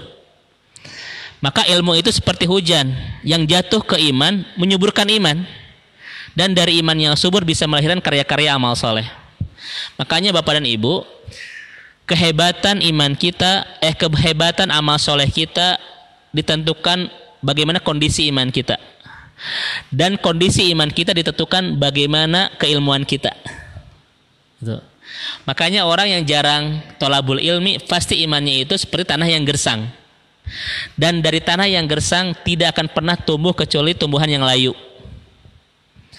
Maka ilmu itu seperti hujan yang jatuh ke iman, menyuburkan iman. Dan dari iman yang subur bisa melahirkan karya-karya amal soleh. Makanya Bapak dan Ibu, kehebatan iman kita, kehebatan amal soleh kita ditentukan bagaimana kondisi iman kita. Dan kondisi iman kita ditentukan bagaimana keilmuan kita. Gitu. Makanya orang yang jarang tolabul ilmi, pasti imannya itu seperti tanah yang gersang. Dan dari tanah yang gersang tidak akan pernah tumbuh kecuali tumbuhan yang layu.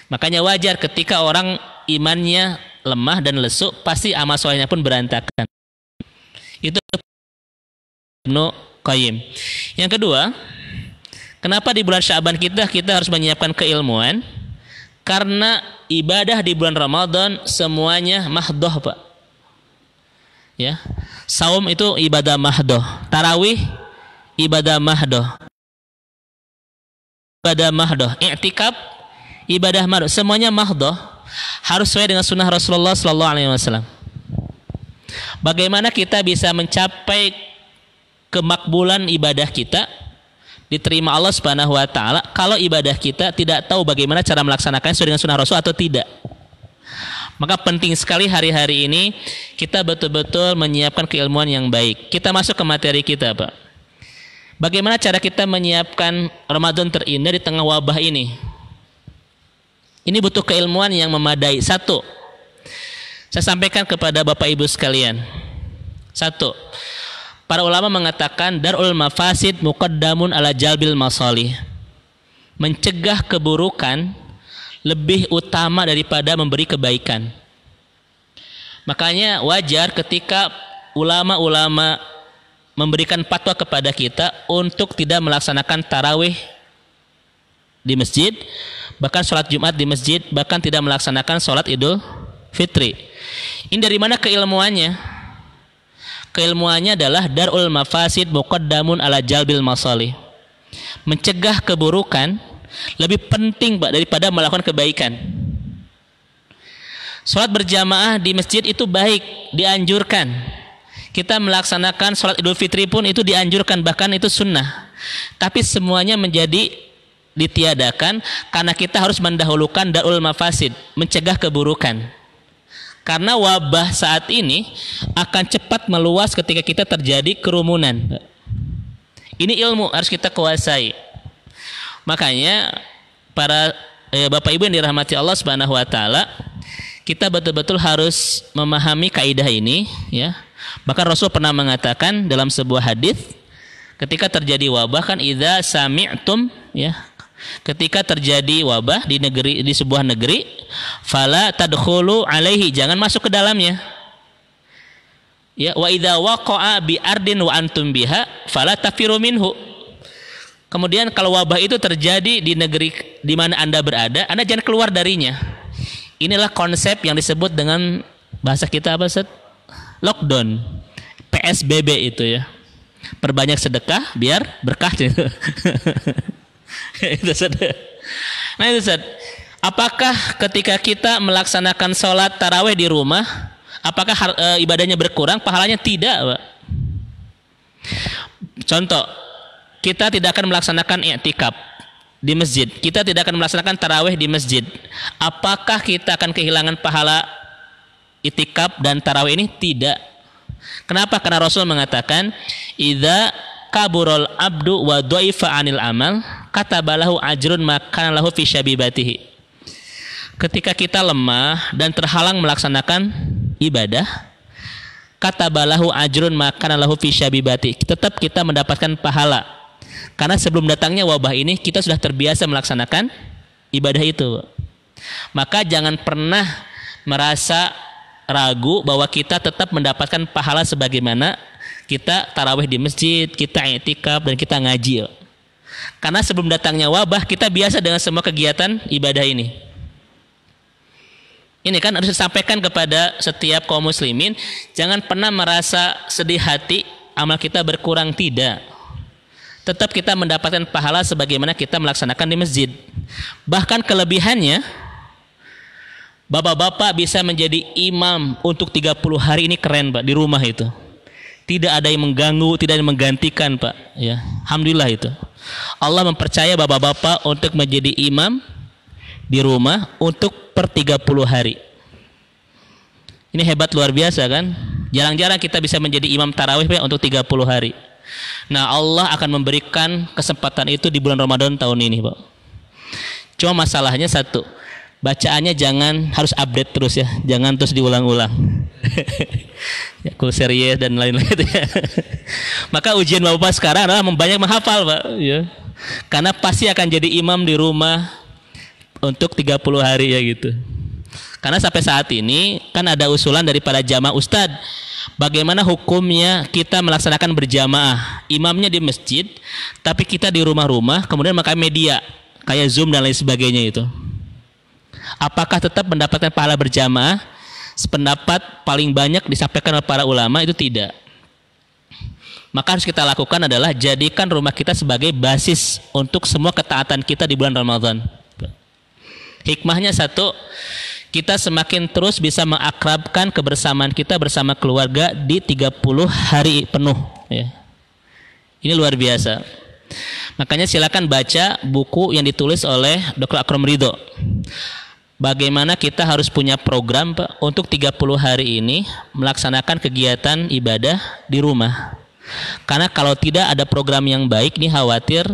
Makanya wajar ketika orang imannya lemah dan lesu, pasti amal solehnya pun berantakan. Itu Ibnu Qayyim. Yang kedua, kenapa di bulan Sya'ban kita harus menyiapkan keilmuan? Karena ibadah di bulan Ramadan semuanya mahdoh, Pak. Ya, saum itu ibadah mahdoh, tarawih ibadah mahdoh, i'tikaf ibadah mahdoh, semuanya mahdoh, harus sesuai dengan sunnah Rasulullah Sallallahu Alaihi Wasallam. Bagaimana kita bisa mencapai kemakbulan ibadah kita, diterima Allah Subhanahu Wa Taala, kalau ibadah kita tidak tahu bagaimana cara melaksanakannya sesuai dengan sunnah Rasul atau tidak? Maka penting sekali hari-hari ini kita betul-betul menyiapkan keilmuan yang baik. Kita masuk ke materi kita, Pak. Bagaimana cara kita menyiapkan Ramadan terindah di tengah wabah ini? Ini butuh keilmuan yang memadai. Satu, saya sampaikan kepada Bapak Ibu sekalian. Satu, para ulama mengatakan darul mafasid muqaddamun ala jalbil masalih. Mencegah keburukan lebih utama daripada memberi kebaikan. Makanya wajar ketika ulama-ulama memberikan fatwa kepada kita untuk tidak melaksanakan tarawih di masjid, bahkan sholat Jumat di masjid, bahkan tidak melaksanakan sholat Idul Fitri. Ini dari mana keilmuannya? Keilmuannya adalah darul mafasid muqaddamun ala jalbil masalih. Mencegah keburukan lebih penting, Pak, daripada melakukan kebaikan. Sholat berjamaah di masjid itu baik, dianjurkan. Kita melaksanakan sholat Idul Fitri pun itu dianjurkan, bahkan itu sunnah. Tapi semuanya menjadi ditiadakan karena kita harus mendahulukan darul mafasid, mencegah keburukan. Karena wabah saat ini akan cepat meluas ketika kita terjadi kerumunan. Ini ilmu harus kita kuasai. Makanya para Bapak Ibu yang dirahmati Allah Subhanahu Wa Taala, kita betul-betul harus memahami kaidah ini, ya. Bahkan Rasul pernah mengatakan dalam sebuah hadis, ketika terjadi wabah kan idza sami'tum, ya, ketika terjadi wabah di sebuah negeri, fala tadkhulu alaihi, jangan masuk ke dalamnya. Ya, wa idza waqa'a bi ardin wa antum biha fala tafiru minhu. Kemudian kalau wabah itu terjadi di negeri di mana Anda berada, Anda jangan keluar darinya. Inilah konsep yang disebut dengan bahasa kita apa, Ustaz? Lockdown, PSBB itu, ya. Perbanyak sedekah biar berkah gitu. Itu sedekah. Nah itu Ustaz. Apakah ketika kita melaksanakan sholat tarawih di rumah, apakah ibadahnya berkurang? Pahalanya tidak, Pak. Contoh, kita tidak akan melaksanakan i'tikaf di masjid. Kita tidak akan melaksanakan tarawih di masjid. Apakah kita akan kehilangan pahala i'tikaf dan tarawih ini? Tidak. Kenapa? Karena Rasul mengatakan, idza kaburul abdu wa dhaifa 'anil amal, katabalahu ajrun ma kana lahu fi syabibatihi. Ketika kita lemah dan terhalang melaksanakan ibadah, katabalahu ajrun ma kana lahu fi syabibatihi. Tetap kita mendapatkan pahala. Karena sebelum datangnya wabah ini kita sudah terbiasa melaksanakan ibadah itu. Maka jangan pernah merasa ragu bahwa kita tetap mendapatkan pahala sebagaimana kita tarawih di masjid, kita i'tikaf dan kita ngaji. Karena sebelum datangnya wabah kita biasa dengan semua kegiatan ibadah ini. Ini kan harus disampaikan kepada setiap kaum muslimin, jangan pernah merasa sedih hati amal kita berkurang, tidak. Tetap kita mendapatkan pahala sebagaimana kita melaksanakan di masjid. Bahkan kelebihannya, bapak-bapak bisa menjadi imam untuk 30 hari, ini keren Pak, di rumah itu. Tidak ada yang mengganggu, tidak ada yang menggantikan Pak. Ya, alhamdulillah itu. Allah mempercaya bapak-bapak untuk menjadi imam di rumah untuk per 30 hari. Ini hebat luar biasa kan? Jarang-jarang kita bisa menjadi imam tarawih Pak, untuk 30 hari. Nah, Allah akan memberikan kesempatan itu di bulan Ramadan tahun ini Pak. Cuma masalahnya satu, bacaannya jangan harus update terus ya, jangan terus diulang-ulang. Ya, cool series dan lain-lain ya. Maka ujian bapak sekarang adalah banyak menghafal Pak ya. Karena pasti akan jadi imam di rumah untuk 30 hari ya gitu. Karena sampai saat ini kan ada usulan dari para jamaah ustadz, bagaimana hukumnya kita melaksanakan berjamaah, imamnya di masjid tapi kita di rumah-rumah, kemudian pakai media kayak Zoom dan lain sebagainya itu. Apakah tetap mendapatkan pahala berjamaah? Sependapat paling banyak disampaikan oleh para ulama itu tidak. Maka harus kita lakukan adalah jadikan rumah kita sebagai basis untuk semua ketaatan kita di bulan Ramadan. Hikmahnya satu, kita semakin terus bisa mengakrabkan kebersamaan kita bersama keluarga di 30 hari penuh ya. Ini luar biasa. Makanya silakan baca buku yang ditulis oleh Dr. Akram Ridho. Bagaimana kita harus punya program Pak, untuk 30 hari ini melaksanakan kegiatan ibadah di rumah. Karena kalau tidak ada program yang baik, ini khawatir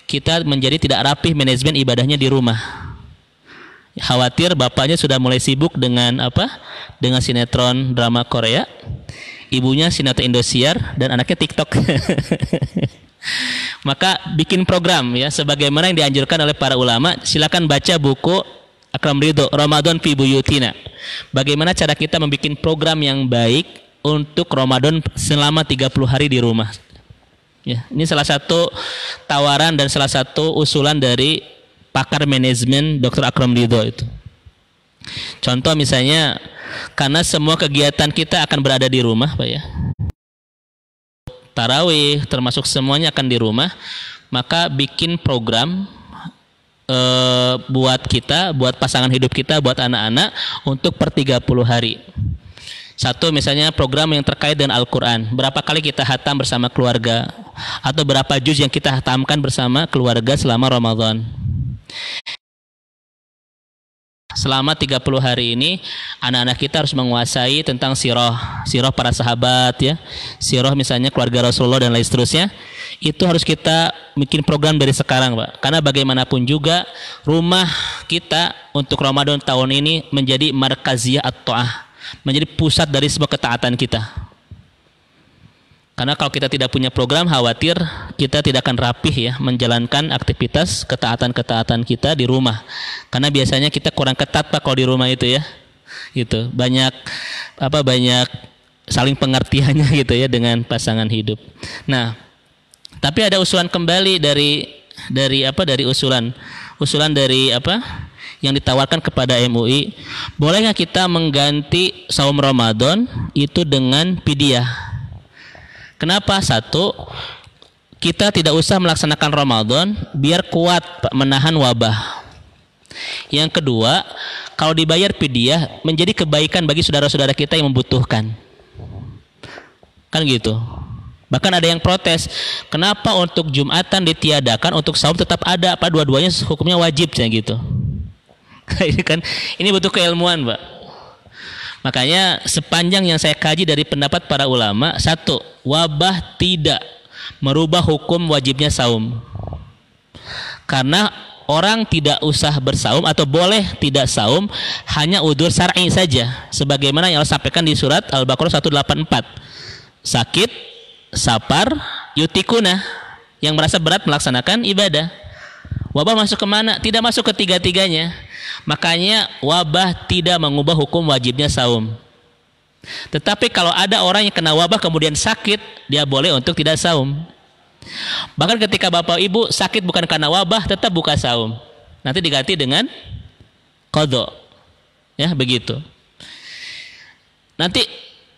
kita menjadi tidak rapih manajemen ibadahnya di rumah. Khawatir bapaknya sudah mulai sibuk dengan apa? Dengan sinetron drama Korea, ibunya sinetron Indosiar, dan anaknya TikTok. Maka bikin program ya, sebagaimana yang dianjurkan oleh para ulama. Silakan baca buku Akram Ridho, Ramadan fi Buyutina. Bagaimana cara kita membuat program yang baik untuk Ramadan selama 30 hari di rumah. Ya, ini salah satu tawaran dan salah satu usulan dari pakar manajemen Dr. Akram Ridho itu. Contoh misalnya, karena semua kegiatan kita akan berada di rumah Pak ya, tarawih termasuk semuanya akan di rumah, maka bikin program buat kita, buat pasangan hidup kita, buat anak-anak untuk per 30 hari. Satu misalnya program yang terkait dengan Al-Quran, berapa kali kita hatam bersama keluarga, atau berapa juz yang kita hatamkan bersama keluarga selama Ramadan. Selama 30 hari ini anak-anak kita harus menguasai tentang sirah para sahabat ya, sirah misalnya keluarga Rasulullah dan lain seterusnya. Itu harus kita bikin program dari sekarang Pak, karena bagaimanapun juga rumah kita untuk Ramadan tahun ini menjadi markaziyah at-ta'ah, menjadi pusat dari semua ketaatan kita. Karena kalau kita tidak punya program, khawatir kita tidak akan rapih ya menjalankan aktivitas ketaatan-ketaatan kita di rumah. Karena biasanya kita kurang ketat Pak kalau di rumah itu ya. Gitu. Banyak saling pengertiannya gitu ya dengan pasangan hidup. Nah, tapi ada usulan kembali dari usulan dari yang ditawarkan kepada MUI. Bolehkah kita mengganti saum Ramadan itu dengan fidyah? Kenapa? Satu, kita tidak usah melaksanakan Ramadan biar kuat Pak, menahan wabah. Yang kedua, kalau dibayar fidyah menjadi kebaikan bagi saudara-saudara kita yang membutuhkan. Kan gitu. Bahkan ada yang protes, kenapa untuk Jumatan ditiadakan, untuk saum tetap ada, apa dua-duanya hukumnya wajib gitu. Ini butuh keilmuan, Pak. Makanya sepanjang yang saya kaji dari pendapat para ulama, satu, wabah tidak merubah hukum wajibnya saum. Karena orang tidak usah bersaum atau boleh tidak saum hanya udzur syar'i saja, sebagaimana yang Allah sampaikan di surat Al-Baqarah 184. Sakit, sapar, yutikuna, yang merasa berat melaksanakan ibadah. Wabah masuk kemana? Tidak masuk ketiga-tiganya. Makanya wabah tidak mengubah hukum wajibnya saum. Tetapi kalau ada orang yang kena wabah kemudian sakit, dia boleh untuk tidak saum. Bahkan ketika bapak ibu sakit bukan karena wabah, tetap buka saum. Nanti diganti dengan qadha. Ya, begitu. Nanti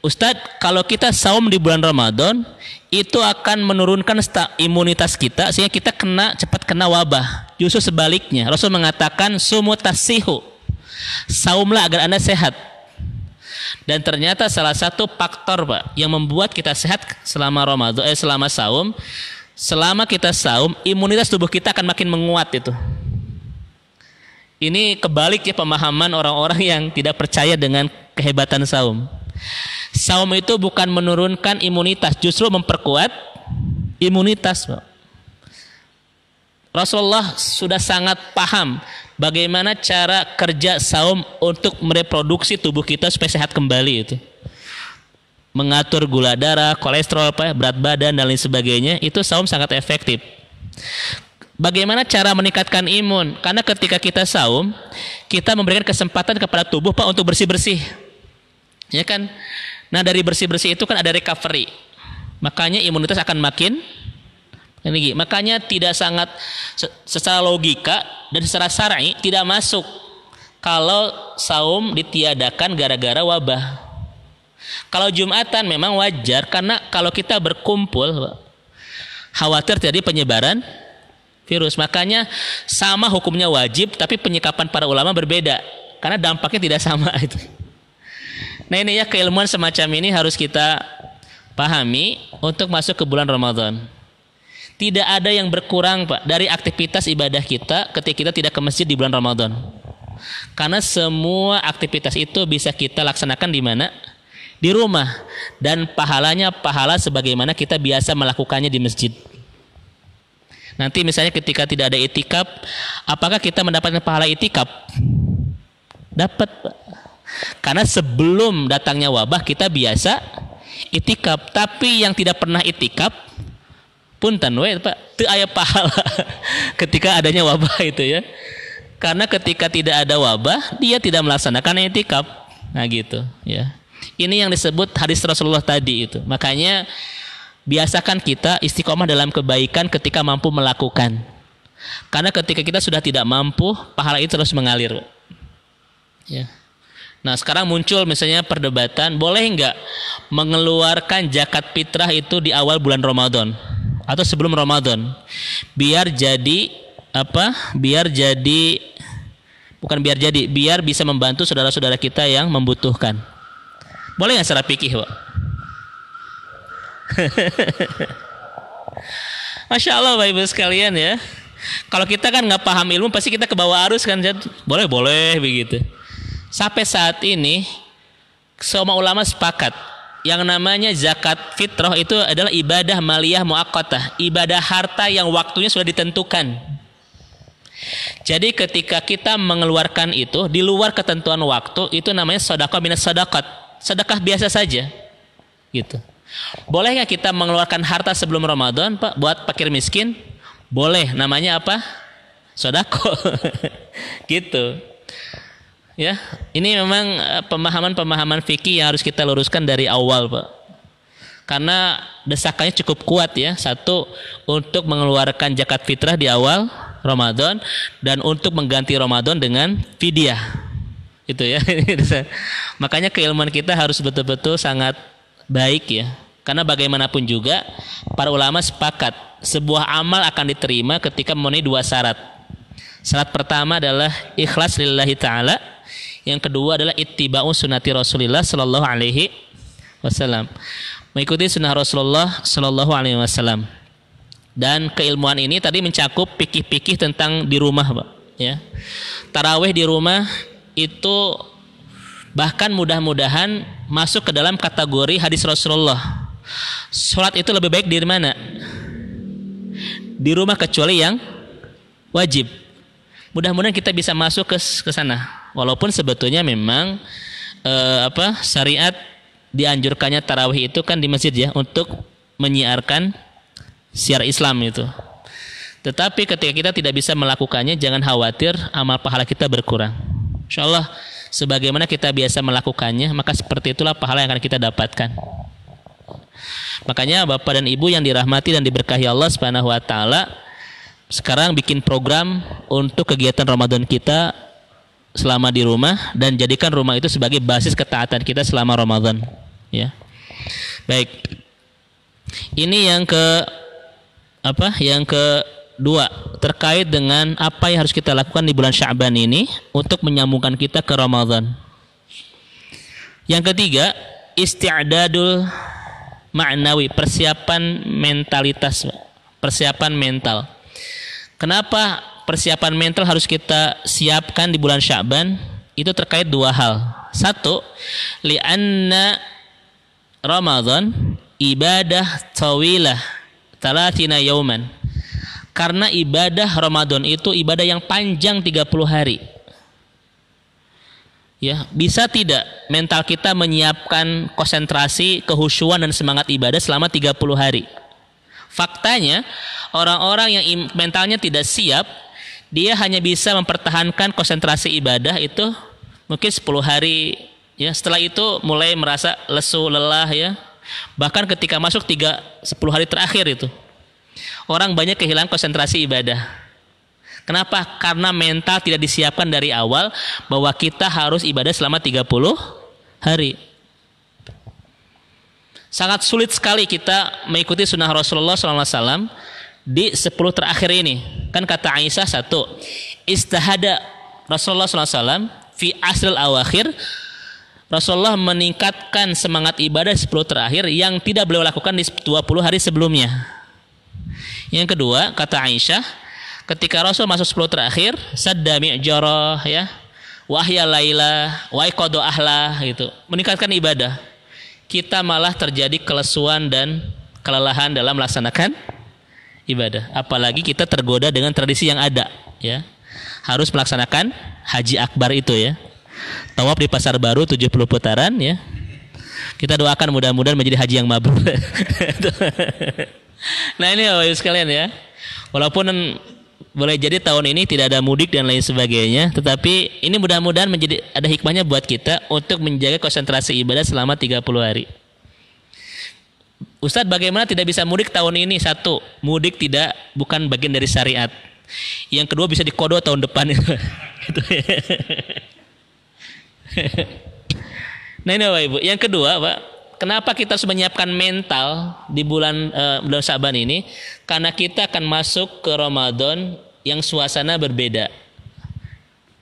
Ustadz, kalau kita saum di bulan Ramadan, itu akan menurunkan imunitas kita sehingga kita cepat kena wabah. Justru sebaliknya, Rasul mengatakan sumu tasihu, saumlah agar Anda sehat. Dan ternyata salah satu faktor, Pak, yang membuat kita sehat selama Ramadan, selama saum, selama kita saum, imunitas tubuh kita akan makin menguat itu. Ini kebalik ya pemahaman orang-orang yang tidak percaya dengan kehebatan saum. Saum itu bukan menurunkan imunitas, justru memperkuat imunitas, Pak. Rasulullah sudah sangat paham bagaimana cara kerja saum untuk mereproduksi tubuh kita supaya sehat kembali itu. Mengatur gula darah, kolesterol, berat badan dan lain sebagainya, itu saum sangat efektif. Bagaimana cara meningkatkan imun? Karena ketika kita saum, kita memberikan kesempatan kepada tubuh, Pak, untuk bersih-bersih. Ya kan? Nah, dari bersih-bersih itu kan ada recovery. Makanya imunitas akan makin tinggi. Makanya tidak sangat secara logika dan secara syar'i tidak masuk kalau saum ditiadakan gara-gara wabah. Kalau Jumatan memang wajar karena kalau kita berkumpul khawatir terjadi penyebaran virus. Makanya sama hukumnya wajib tapi penyikapan para ulama berbeda karena dampaknya tidak sama itu. Nah, ini ya keilmuan semacam ini harus kita pahami untuk masuk ke bulan Ramadan. Tidak ada yang berkurang, Pak, dari aktivitas ibadah kita ketika kita tidak ke masjid di bulan Ramadan. Karena semua aktivitas itu bisa kita laksanakan di mana? Di rumah. Dan pahalanya pahala sebagaimana kita biasa melakukannya di masjid. Nanti misalnya ketika tidak ada itikaf, apakah kita mendapatkan pahala itikaf? Dapat, Pak. Karena sebelum datangnya wabah kita biasa itikaf, tapi yang tidak pernah itikaf punten we Pak, teu aya pahala ketika adanya wabah itu ya. Karena ketika tidak ada wabah dia tidak melaksanakan itikaf. Nah gitu ya. Ini yang disebut hadis Rasulullah tadi itu. Makanya biasakan kita istiqomah dalam kebaikan ketika mampu melakukan. Karena ketika kita sudah tidak mampu, pahala itu terus mengalir. Ya. Nah, sekarang muncul misalnya perdebatan, boleh nggak mengeluarkan zakat fitrah itu di awal bulan Ramadan atau sebelum Ramadan, biar jadi apa? Biar bisa membantu saudara-saudara kita yang membutuhkan. Boleh nggak secara fikih, Pak? Masya Allah, Bapak Ibu sekalian ya. Kalau kita kan nggak paham ilmu, pasti kita ke bawah arus kan. Boleh begitu. Sampai saat ini semua ulama sepakat yang namanya zakat fitrah itu adalah ibadah maliyah muaqqatah, ibadah harta yang waktunya sudah ditentukan. Jadi ketika kita mengeluarkan itu di luar ketentuan waktu, itu namanya sedekah minas sedekah, sedekah biasa saja gitu. Boleh nggak kita mengeluarkan harta sebelum Ramadan, Pak, buat fakir miskin? Boleh, namanya apa? Sedekah gitu. Ya, ini memang pemahaman fikih yang harus kita luruskan dari awal, Pak. Karena desakannya cukup kuat ya. Satu, untuk mengeluarkan zakat fitrah di awal Ramadan dan untuk mengganti Ramadan dengan fidyah. Itu ya. Makanya keilmuan kita harus betul-betul sangat baik ya. Karena bagaimanapun juga para ulama sepakat sebuah amal akan diterima ketika memenuhi dua syarat. Syarat pertama adalah ikhlas lillahi ta'ala. Yang kedua adalah ittiba'u sunnati Rasulillah sallallahu alaihi wasallam. Mengikuti sunnah Rasulullah sallallahu alaihi wasallam. Dan keilmuan ini tadi mencakup fikih-fikih tentang di rumah, Pak, ya. Tarawih di rumah itu bahkan mudah-mudahan masuk ke dalam kategori hadis Rasulullah. Sholat itu lebih baik di mana? Di rumah kecuali yang wajib. Mudah-mudahan kita bisa masuk ke sana. Walaupun sebetulnya memang syariat dianjurkannya tarawih itu kan di masjid ya, untuk menyiarkan syiar Islam itu. Tetapi ketika kita tidak bisa melakukannya, jangan khawatir amal pahala kita berkurang. Insyaallah sebagaimana kita biasa melakukannya, maka seperti itulah pahala yang akan kita dapatkan. Makanya Bapak dan Ibu yang dirahmati dan diberkahi Allah Subhanahu wa taala, sekarang bikin program untuk kegiatan Ramadan kita selama di rumah dan jadikan rumah itu sebagai basis ketaatan kita selama Ramadan, ya. Baik. Ini yang kedua, terkait dengan apa yang harus kita lakukan di bulan Sya'ban ini untuk menyambungkan kita ke Ramadan. Yang ketiga, isti'dadul ma'nawi, persiapan mentalitas, persiapan mental. Kenapa persiapan mental harus kita siapkan di bulan Sya'ban? Itu terkait dua hal. Satu, li'anna Ramadan ibadah tawilah talatina yauman. Karena ibadah Ramadan itu ibadah yang panjang 30 hari. Ya, bisa tidak mental kita menyiapkan konsentrasi, kehusyuan dan semangat ibadah selama 30 hari? Faktanya, orang-orang yang mentalnya tidak siap, dia hanya bisa mempertahankan konsentrasi ibadah itu mungkin 10 hari, ya. Setelah itu mulai merasa lesu, lelah, ya. Bahkan ketika masuk 10 hari terakhir itu, orang banyak kehilangan konsentrasi ibadah. Kenapa? Karena mental tidak disiapkan dari awal bahwa kita harus ibadah selama 30 hari. Sangat sulit sekali kita mengikuti sunnah Rasulullah SAW di 10 terakhir ini. Kan kata Aisyah satu, istihada Rasulullah SAW fi asril awakhir, Rasulullah meningkatkan semangat ibadah 10 terakhir yang tidak beliau lakukan di 20 hari sebelumnya. Yang kedua, kata Aisyah, ketika Rasul masuk 10 terakhir, sadda mi'jarah, ya, wahya laila, waiqadu ahlah, gitu, meningkatkan ibadah. Kita malah terjadi kelesuan dan kelelahan dalam melaksanakan ibadah. Apalagi kita tergoda dengan tradisi yang ada, ya. Harus melaksanakan haji akbar itu, ya. Tawaf di Pasar Baru 70 putaran, ya. Kita doakan mudah-mudahan menjadi haji yang mabrur. Nah ini Bapak Ibu sekalian, ya. Walaupun boleh jadi tahun ini tidak ada mudik dan lain sebagainya, tetapi ini mudah-mudahan menjadi ada hikmahnya buat kita untuk menjaga konsentrasi ibadah selama 30 hari. Ustadz, bagaimana tidak bisa mudik tahun ini? Satu, mudik bukan bagian dari syariat. Yang kedua, bisa dikodo tahun depan itu. Nah ini Bapak Ibu. Yang kedua, Pak, kenapa kita harus menyiapkan mental di bulan Sya'ban ini? Karena kita akan masuk ke Ramadan yang suasana berbeda.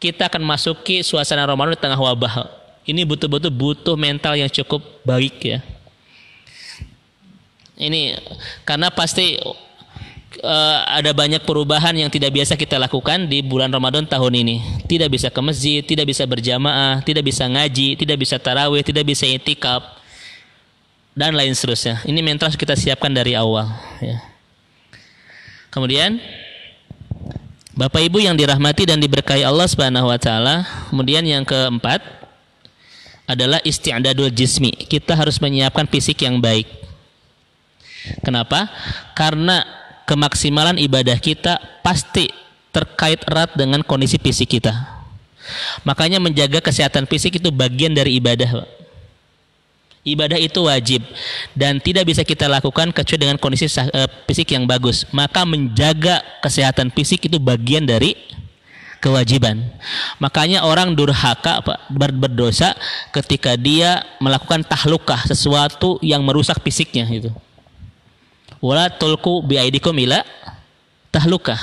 Kita akan masuki suasana Ramadan di tengah wabah. Ini betul-betul butuh mental yang cukup baik, ya. Ini karena pasti ada banyak perubahan yang tidak biasa kita lakukan di bulan Ramadan tahun ini. Tidak bisa ke masjid, tidak bisa berjamaah, tidak bisa ngaji, tidak bisa tarawih, tidak bisa i'tikaf, dan lain seterusnya. Ini mental harus kita siapkan dari awal, ya. Kemudian Bapak Ibu yang dirahmati dan diberkahi Allah Subhanahu wa taala, kemudian yang keempat adalah isti'dadul jismi. Kita harus menyiapkan fisik yang baik. Kenapa? Karena kemaksimalan ibadah kita pasti terkait erat dengan kondisi fisik kita. Makanya menjaga kesehatan fisik itu bagian dari ibadah, Pak. Ibadah itu wajib dan tidak bisa kita lakukan kecuali dengan kondisi fisik yang bagus. Maka menjaga kesehatan fisik itu bagian dari kewajiban. Makanya orang durhaka berdosa ketika dia melakukan tahlukah, sesuatu yang merusak fisiknya itu. Wala tulqu biaidikum ila tahlukah.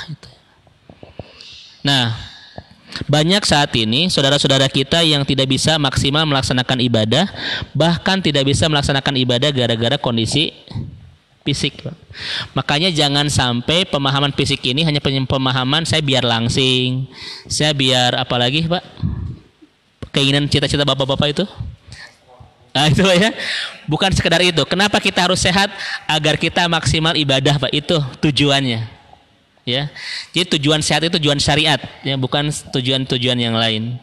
Nah, banyak saat ini saudara-saudara kita yang tidak bisa maksimal melaksanakan ibadah, bahkan tidak bisa melaksanakan ibadah gara-gara kondisi fisik. Makanya jangan sampai pemahaman fisik ini hanya pemahaman saya biar langsing, saya biar apalagi Pak, keinginan cita-cita bapak-bapak itu. Nah, itu ya. Bukan sekedar itu. Kenapa kita harus sehat? Agar kita maksimal ibadah, Pak. Itu tujuannya. Ya. Jadi tujuan sehat itu tujuan syariat, ya, bukan tujuan-tujuan yang lain.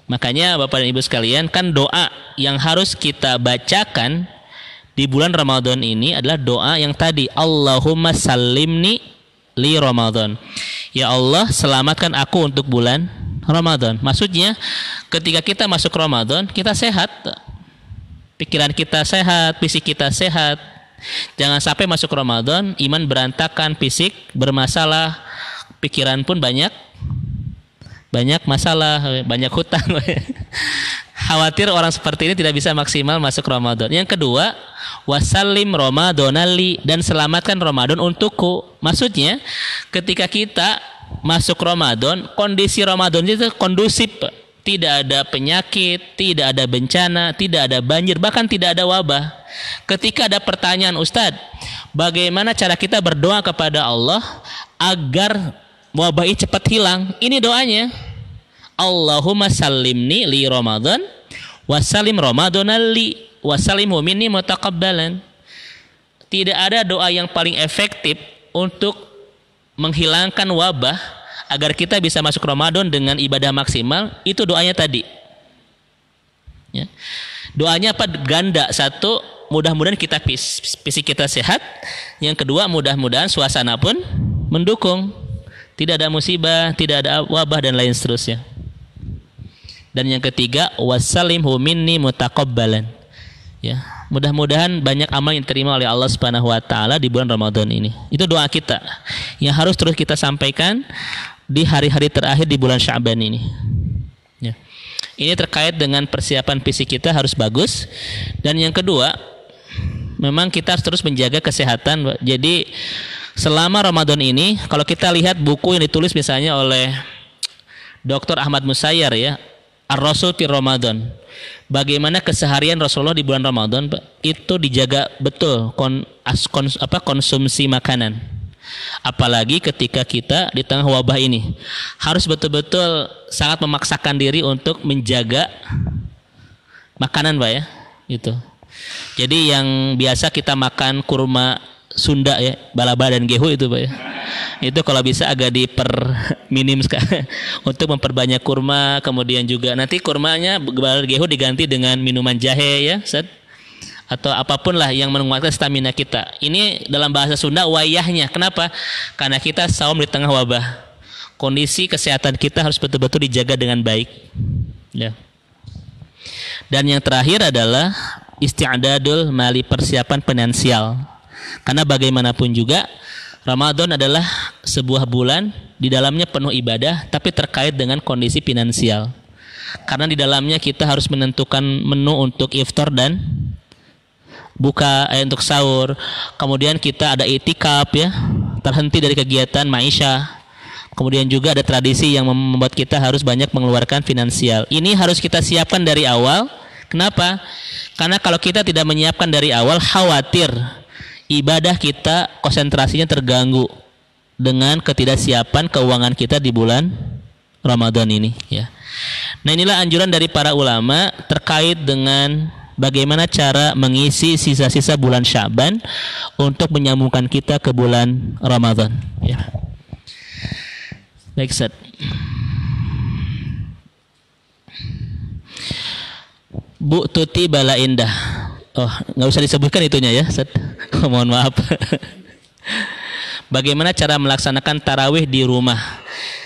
Makanya Bapak dan Ibu sekalian, kan doa yang harus kita bacakan di bulan Ramadan ini adalah doa yang tadi, Allahumma salimni li Ramadan. Ya Allah, selamatkan aku untuk bulan Ramadan. Maksudnya ketika kita masuk Ramadan, kita sehat. Pikiran kita sehat, fisik kita sehat. Jangan sampai masuk Ramadan iman berantakan, fisik bermasalah, pikiran pun banyak masalah, banyak hutang. Khawatir orang seperti ini tidak bisa maksimal masuk Ramadan. Yang kedua, wasallim Ramadhanali, dan selamatkan Ramadan untukku. Maksudnya ketika kita masuk Ramadan, kondisi Ramadan itu kondusif, tidak ada penyakit, tidak ada bencana, tidak ada banjir, bahkan tidak ada wabah. Ketika ada pertanyaan, Ustadz, bagaimana cara kita berdoa kepada Allah agar wabah ini cepat hilang? Ini doanya, Allahumma salimni li Ramadan wasalim Ramadhanali wasalimhu minni mutaqabbalan. Tidak ada doa yang paling efektif untuk menghilangkan wabah agar kita bisa masuk Ramadan dengan ibadah maksimal, itu doanya tadi. Ya. Doanya apa? Ganda. Satu, mudah-mudahan kita fisik kita sehat. Yang kedua, mudah-mudahan suasana pun mendukung. Tidak ada musibah, tidak ada wabah dan lain seterusnya. Dan yang ketiga, wasalimhu minni mutaqabbalan. Ya, mudah-mudahan banyak amal yang diterima oleh Allah Subhanahu wa taala di bulan Ramadan ini. Itu doa kita yang harus terus kita sampaikan di hari-hari terakhir di bulan Sya'ban ini. Ya. Ini terkait dengan persiapan fisik kita harus bagus. Dan yang kedua, memang kita harus terus menjaga kesehatan. Jadi selama Ramadan ini, kalau kita lihat buku yang ditulis misalnya oleh Dr. Ahmad Musayyar, ya, Ar-Rasul fi Ramadan, bagaimana keseharian Rasulullah di bulan Ramadan, itu dijaga betul konsumsi makanan. Apalagi ketika kita di tengah wabah ini, harus betul-betul sangat memaksakan diri untuk menjaga makanan, Pak, ya. Itu. Jadi yang biasa kita makan kurma Sunda, ya, balaba dan gehu itu, Pak, ya. Itu kalau bisa agak minim sekali untuk memperbanyak kurma. Kemudian juga nanti kurmanya balaba gehu diganti dengan minuman jahe, ya, Ustaz, atau apapun lah yang menguatkan stamina kita. Ini dalam bahasa Sunda wayahnya. Kenapa? Karena kita saum di tengah wabah. Kondisi kesehatan kita harus betul-betul dijaga dengan baik, ya. Dan yang terakhir adalah isti'dadul mali, persiapan finansial. Karena bagaimanapun juga Ramadan adalah sebuah bulan di dalamnya penuh ibadah, tapi terkait dengan kondisi finansial. Karena di dalamnya kita harus menentukan menu untuk iftar dan buka, untuk sahur. Kemudian kita ada itikaf, ya, terhenti dari kegiatan maisha. Kemudian juga ada tradisi yang membuat kita harus banyak mengeluarkan finansial. Ini harus kita siapkan dari awal. Kenapa? Karena kalau kita tidak menyiapkan dari awal, khawatir ibadah kita konsentrasinya terganggu dengan ketidaksiapan keuangan kita di bulan Ramadan ini, ya. Nah, inilah anjuran dari para ulama terkait dengan bagaimana cara mengisi sisa-sisa bulan Sya'ban untuk menyambungkan kita ke bulan Ramadan, ya. Baik, Ustaz. Bu Tuti Bala Indah. Oh, nggak usah disebutkan itunya, ya, Ustaz. Mohon maaf. Bagaimana cara melaksanakan tarawih di rumah?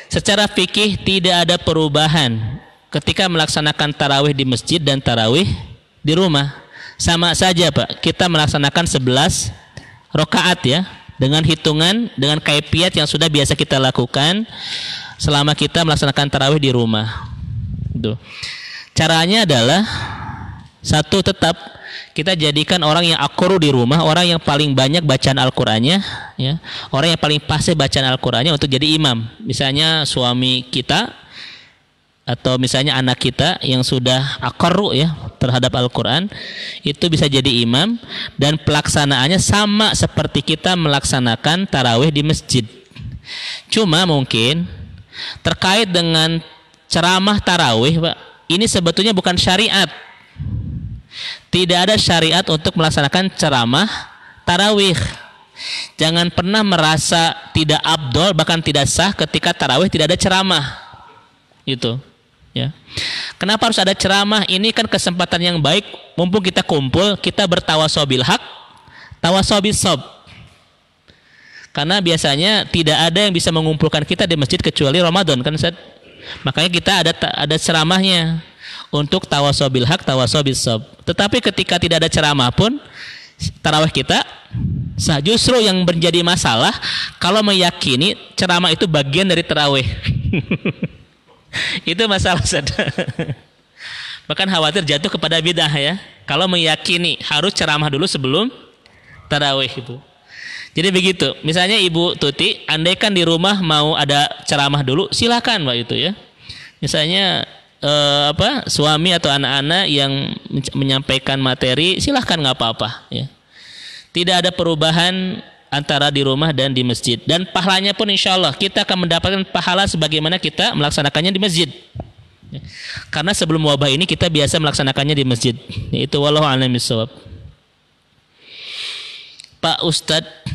Secara fikih tidak ada perubahan ketika melaksanakan tarawih di masjid dan tarawih di rumah. Sama saja, Pak. Kita melaksanakan 11 rakaat, ya, dengan hitungan, dengan kaifiat yang sudah biasa kita lakukan. selama kita melaksanakan tarawih di rumah. Itu. Caranya adalah satu, tetap kita jadikan orang yang akuru di rumah, orang yang paling banyak bacaan Al-Qur'annya, ya. Orang yang paling fasih bacaan Al-Qur'annya untuk jadi imam. Misalnya suami kita atau misalnya anak kita yang sudah aqarru ya terhadap Al-Qur'an, itu bisa jadi imam dan pelaksanaannya sama seperti kita melaksanakan tarawih di masjid. Cuma mungkin terkait dengan ceramah tarawih, Pak, ini sebetulnya bukan syariat. Tidak ada syariat untuk melaksanakan ceramah tarawih. Jangan pernah merasa tidak afdol, bahkan tidak sah ketika tarawih tidak ada ceramah. Itu, ya. Kenapa harus ada ceramah? Ini kan kesempatan yang baik, mumpung kita kumpul, kita bertawasobil haq, tawasobil sob. Karena biasanya tidak ada yang bisa mengumpulkan kita di masjid kecuali Ramadan, kan Ustaz? Makanya kita ada ceramahnya untuk tawasobil haq, tawasobil sob. Tetapi ketika tidak ada ceramah pun tarawih kita sah. Justru yang menjadi masalah kalau meyakini ceramah itu bagian dari tarawih. Itu masalah. Bahkan khawatir jatuh kepada bidah ya. Kalau meyakini harus ceramah dulu sebelum tarawih itu. Jadi begitu. Misalnya Ibu Tuti, andaikan di rumah mau ada ceramah dulu, silakan Mbak itu ya. Misalnya suami atau anak-anak yang menyampaikan materi, silahkan, nggak apa-apa ya. Tidak ada perubahan antara di rumah dan di masjid, dan pahalanya pun insya Allah kita akan mendapatkan pahala sebagaimana kita melaksanakannya di masjid ya. Karena sebelum wabah ini kita biasa melaksanakannya di masjid. Itu wallahu a'lam bishawab. Pak Ustadz,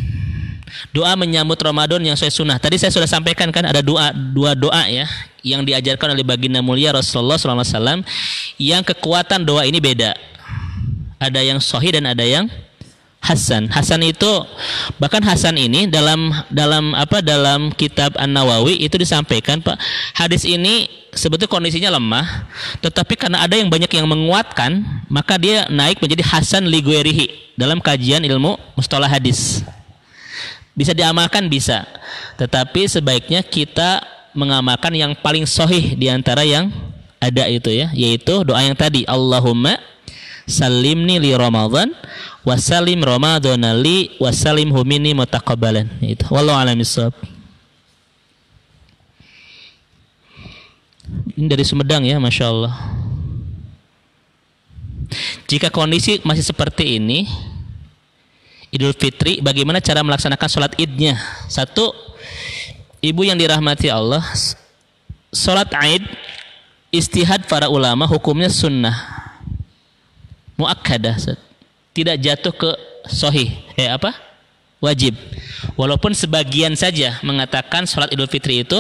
doa menyambut Ramadan yang sesuai sunnah. Tadi saya sudah sampaikan kan ada dua doa ya yang diajarkan oleh baginda mulia Rasulullah SAW, yang kekuatan doa ini beda. Ada yang sahih dan ada yang hasan. Hasan itu, bahkan hasan ini dalam kitab An-Nawawi itu disampaikan, Pak, hadis ini sebetulnya kondisinya lemah, tetapi karena ada yang banyak yang menguatkan, maka dia naik menjadi hasan li ghairihi dalam kajian ilmu mustalah hadis. Bisa diamalkan, bisa, tetapi sebaiknya kita mengamalkan yang paling sahih di antara yang ada itu ya, yaitu doa yang tadi, Allahumma salimni li Ramadan wa salim Ramadana li wa salimhu minni mutaqabbalan. Itu wallahu a'lam bishawab. Ini dari Sumedang ya, Masya Allah. Jika kondisi masih seperti ini, Idul Fitri, bagaimana cara melaksanakan sholat idnya? Satu, ibu yang dirahmati Allah, sholat id istihad para ulama hukumnya sunnah muakkadah, tidak jatuh ke sahih, wajib. Walaupun sebagian saja mengatakan sholat Idul Fitri itu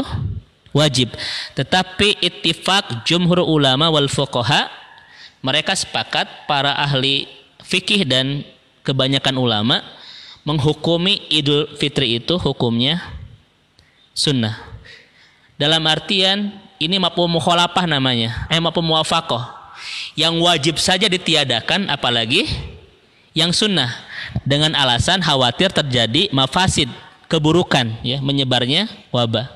wajib, tetapi ittifaq jumhur ulama wal fuqaha, mereka sepakat, para ahli fikih dan kebanyakan ulama menghukumi Idul Fitri itu hukumnya sunnah. Dalam artian ini mafhum mukhalafah namanya, mafhum muwafaqah. Yang wajib saja ditiadakan, apalagi yang sunnah, dengan alasan khawatir terjadi mafasid, keburukan ya, menyebarnya wabah.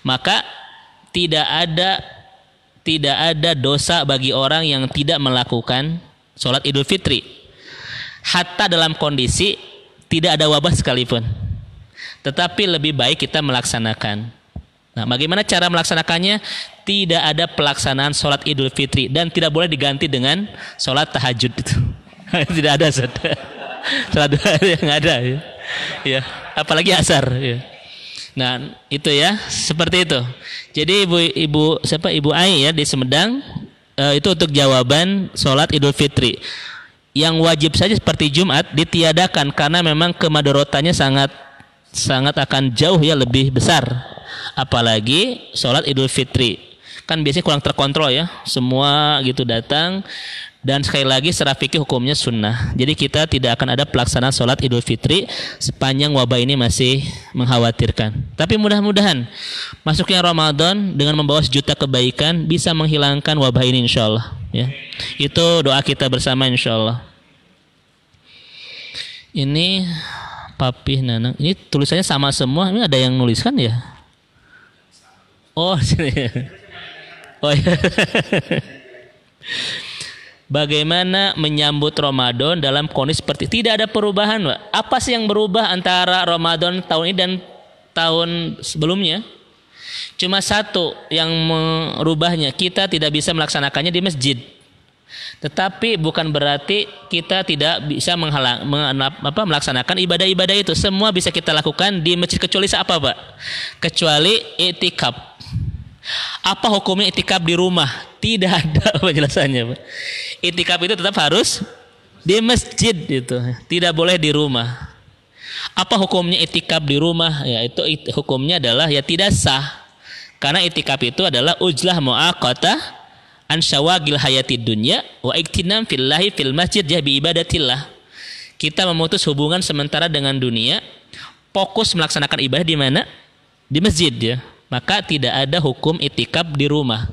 Maka tidak ada dosa bagi orang yang tidak melakukan sholat Idul Fitri, hatta dalam kondisi tidak ada wabah sekalipun. Tetapi lebih baik kita melaksanakan. Nah, bagaimana cara melaksanakannya? Tidak ada pelaksanaan sholat Idul Fitri dan tidak boleh diganti dengan sholat tahajud itu. Tidak ada sholat duha yang ada ya. Ya, apalagi asar ya. Nah, itu ya, seperti itu. Jadi Ibu Ai ya di Sumedang, itu untuk jawaban sholat Idul Fitri. Yang wajib saja seperti Jumat ditiadakan karena memang kemadorotannya sangat akan jauh ya, lebih besar. Apalagi sholat Idul Fitri kan biasanya kurang terkontrol ya, semua gitu datang. Dan sekali lagi secara fikih hukumnya sunnah. Jadi kita tidak akan ada pelaksanaan sholat Idul Fitri sepanjang wabah ini masih mengkhawatirkan. Tapi mudah-mudahan masuknya Ramadan dengan membawa sejuta kebaikan bisa menghilangkan wabah ini insya Allah ya. Itu doa kita bersama insya Allah. Ini Papih Nanang, ini tulisannya sama semua. Ini ada yang nuliskan ya? Oh, oh iya. Bagaimana menyambut Ramadan dalam kondisi seperti tidak ada perubahan, Pak? Apa sih yang berubah antara Ramadan tahun ini dan tahun sebelumnya? Cuma satu yang merubahnya, kita tidak bisa melaksanakannya di masjid. Tetapi bukan berarti kita tidak bisa melaksanakan ibadah-ibadah itu. Semua bisa kita lakukan di masjid kecuali apa, Pak? Kecuali i'tikaf. Apa hukumnya i'tikaf di rumah? Tidak ada penjelasannya, Pak. I'tikaf itu tetap harus di masjid itu, tidak boleh di rumah. Apa hukumnya i'tikaf di rumah? Ya itu hukumnya adalah ya tidak sah. Karena i'tikaf itu adalah ujlah mu'aqatah an syawagil hayatid dunya wa iktinam fillahi fil masjid ya bi ibadatillah. Kita memutus hubungan sementara dengan dunia, fokus melaksanakan ibadah di mana? Di masjid ya. Maka tidak ada hukum i'tikaf di rumah.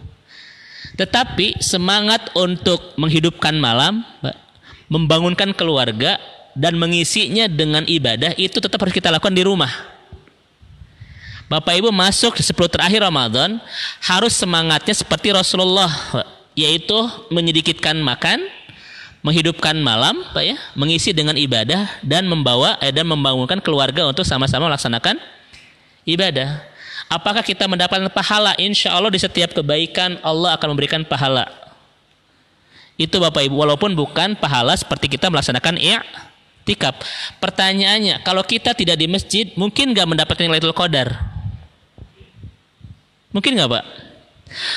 Tetapi semangat untuk menghidupkan malam, membangunkan keluarga dan mengisinya dengan ibadah itu tetap harus kita lakukan di rumah. Bapak Ibu masuk di 10 terakhir Ramadan harus semangatnya seperti Rasulullah, yaitu menyedikitkan makan, menghidupkan malam, Pak ya, mengisi dengan ibadah dan membangunkan keluarga untuk sama-sama melaksanakan ibadah. Apakah kita mendapatkan pahala? Insya Allah di setiap kebaikan Allah akan memberikan pahala. Itu Bapak Ibu, walaupun bukan pahala seperti kita melaksanakan i'tikaf. Pertanyaannya, kalau kita tidak di masjid, mungkin nggak mendapatkan Lailatul Qadar? Mungkin nggak, Pak?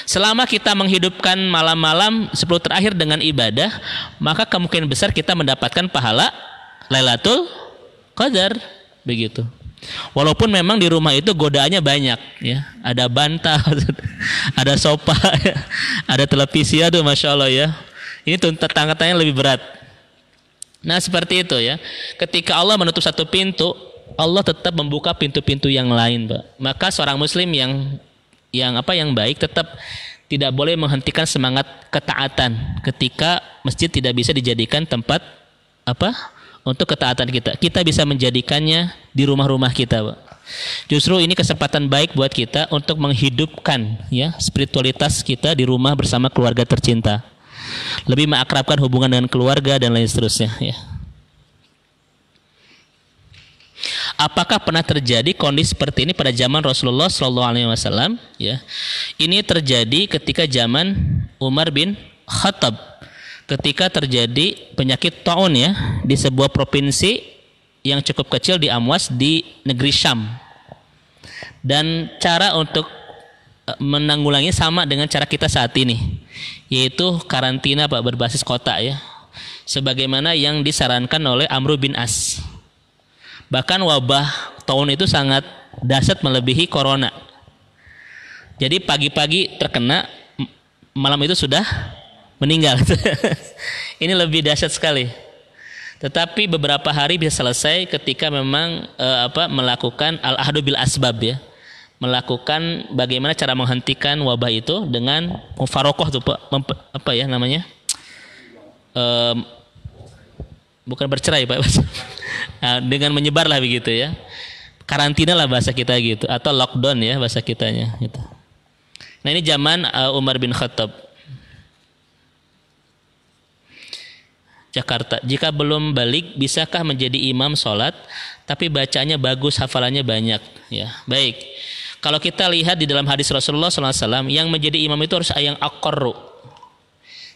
Selama kita menghidupkan malam-malam 10 terakhir dengan ibadah, maka kemungkinan besar kita mendapatkan pahala Lailatul Qadar, begitu. Walaupun memang di rumah itu godaannya banyak ya, ada bantal, ada sofa, ada televisi, aduh masya Allah ya. Ini tantangannya lebih berat. Nah seperti itu ya. Ketika Allah menutup satu pintu, Allah tetap membuka pintu-pintu yang lain, Pak. Maka seorang Muslim yang baik tetap tidak boleh menghentikan semangat ketaatan ketika masjid tidak bisa dijadikan tempat untuk ketaatan kita. Kita bisa menjadikannya di rumah-rumah kita, Pak. Justru ini kesempatan baik buat kita untuk menghidupkan ya spiritualitas kita di rumah bersama keluarga tercinta. Lebih mengakrabkan hubungan dengan keluarga dan lain seterusnya ya. Apakah pernah terjadi kondisi seperti ini pada zaman Rasulullah SAW? Ya, ini terjadi ketika zaman Umar bin Khattab. Ketika terjadi penyakit taun ya di sebuah provinsi yang cukup kecil di Amwas di negeri Syam. Dan cara untuk menanggulangi sama dengan cara kita saat ini, yaitu karantina, Pak, berbasis kota ya. Sebagaimana yang disarankan oleh Amr bin As. Bahkan wabah taun itu sangat dahsyat melebihi corona. Jadi pagi-pagi terkena, malam itu sudah meninggal. Ini lebih dahsyat sekali. Tetapi beberapa hari bisa selesai ketika memang melakukan al-ahdu bil asbab ya. Melakukan bagaimana cara menghentikan wabah itu dengan mufarokoh tuh, Pak. Bukan bercerai, Pak. Nah, dengan menyebar lah begitu ya. Karantina lah bahasa kita gitu, atau lockdown ya bahasa kitanya gitu. Nah, ini zaman Umar bin Khattab. Jakarta. Jika belum balik, bisakah menjadi imam sholat tapi bacanya bagus, hafalannya banyak ya. Baik. Kalau kita lihat di dalam hadis Rasulullah SAW, yang menjadi imam itu harus yang aqarru.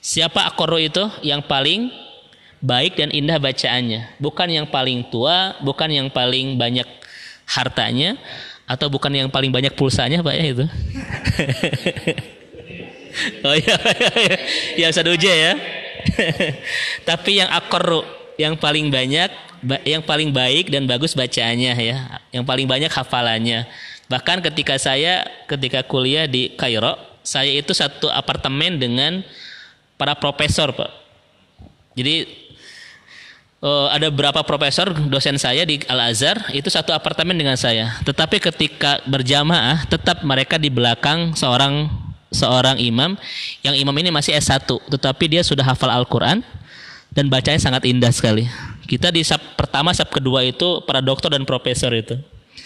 Siapa aqarru itu? Yang paling baik dan indah bacaannya, bukan yang paling tua, bukan yang paling banyak hartanya, atau bukan yang paling banyak pulsanya, Pak ya itu. Oh iya, ya Ustaz Uje ya. Tapi yang aqarru, yang paling banyak, yang paling baik dan bagus bacaannya ya, yang paling banyak hafalannya. Bahkan ketika kuliah di Kairo, saya itu satu apartemen dengan para profesor, Pak. Jadi ada berapa profesor dosen saya di Al-Azhar itu satu apartemen dengan saya. Tetapi ketika berjamaah tetap mereka di belakang seorang imam, yang imam ini masih S1, tetapi dia sudah hafal Al-Quran dan bacanya sangat indah sekali. Kita di sab pertama, sab kedua itu para doktor dan profesor itu.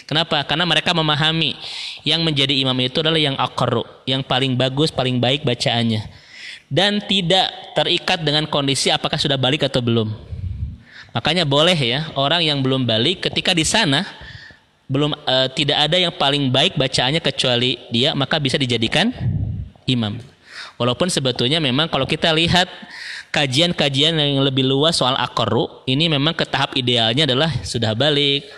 Kenapa? Karena mereka memahami Yang menjadi imam itu adalah yang aqarru, yang paling bagus, paling baik bacaannya. Dan tidak terikat dengan kondisi apakah sudah balik atau belum. Makanya boleh ya, orang yang belum balik ketika di sana tidak ada yang paling baik bacaannya kecuali dia, maka bisa dijadikan imam. Walaupun sebetulnya memang kalau kita lihat kajian-kajian yang lebih luas soal aqarru, ini memang ke tahap idealnya adalah sudah balik,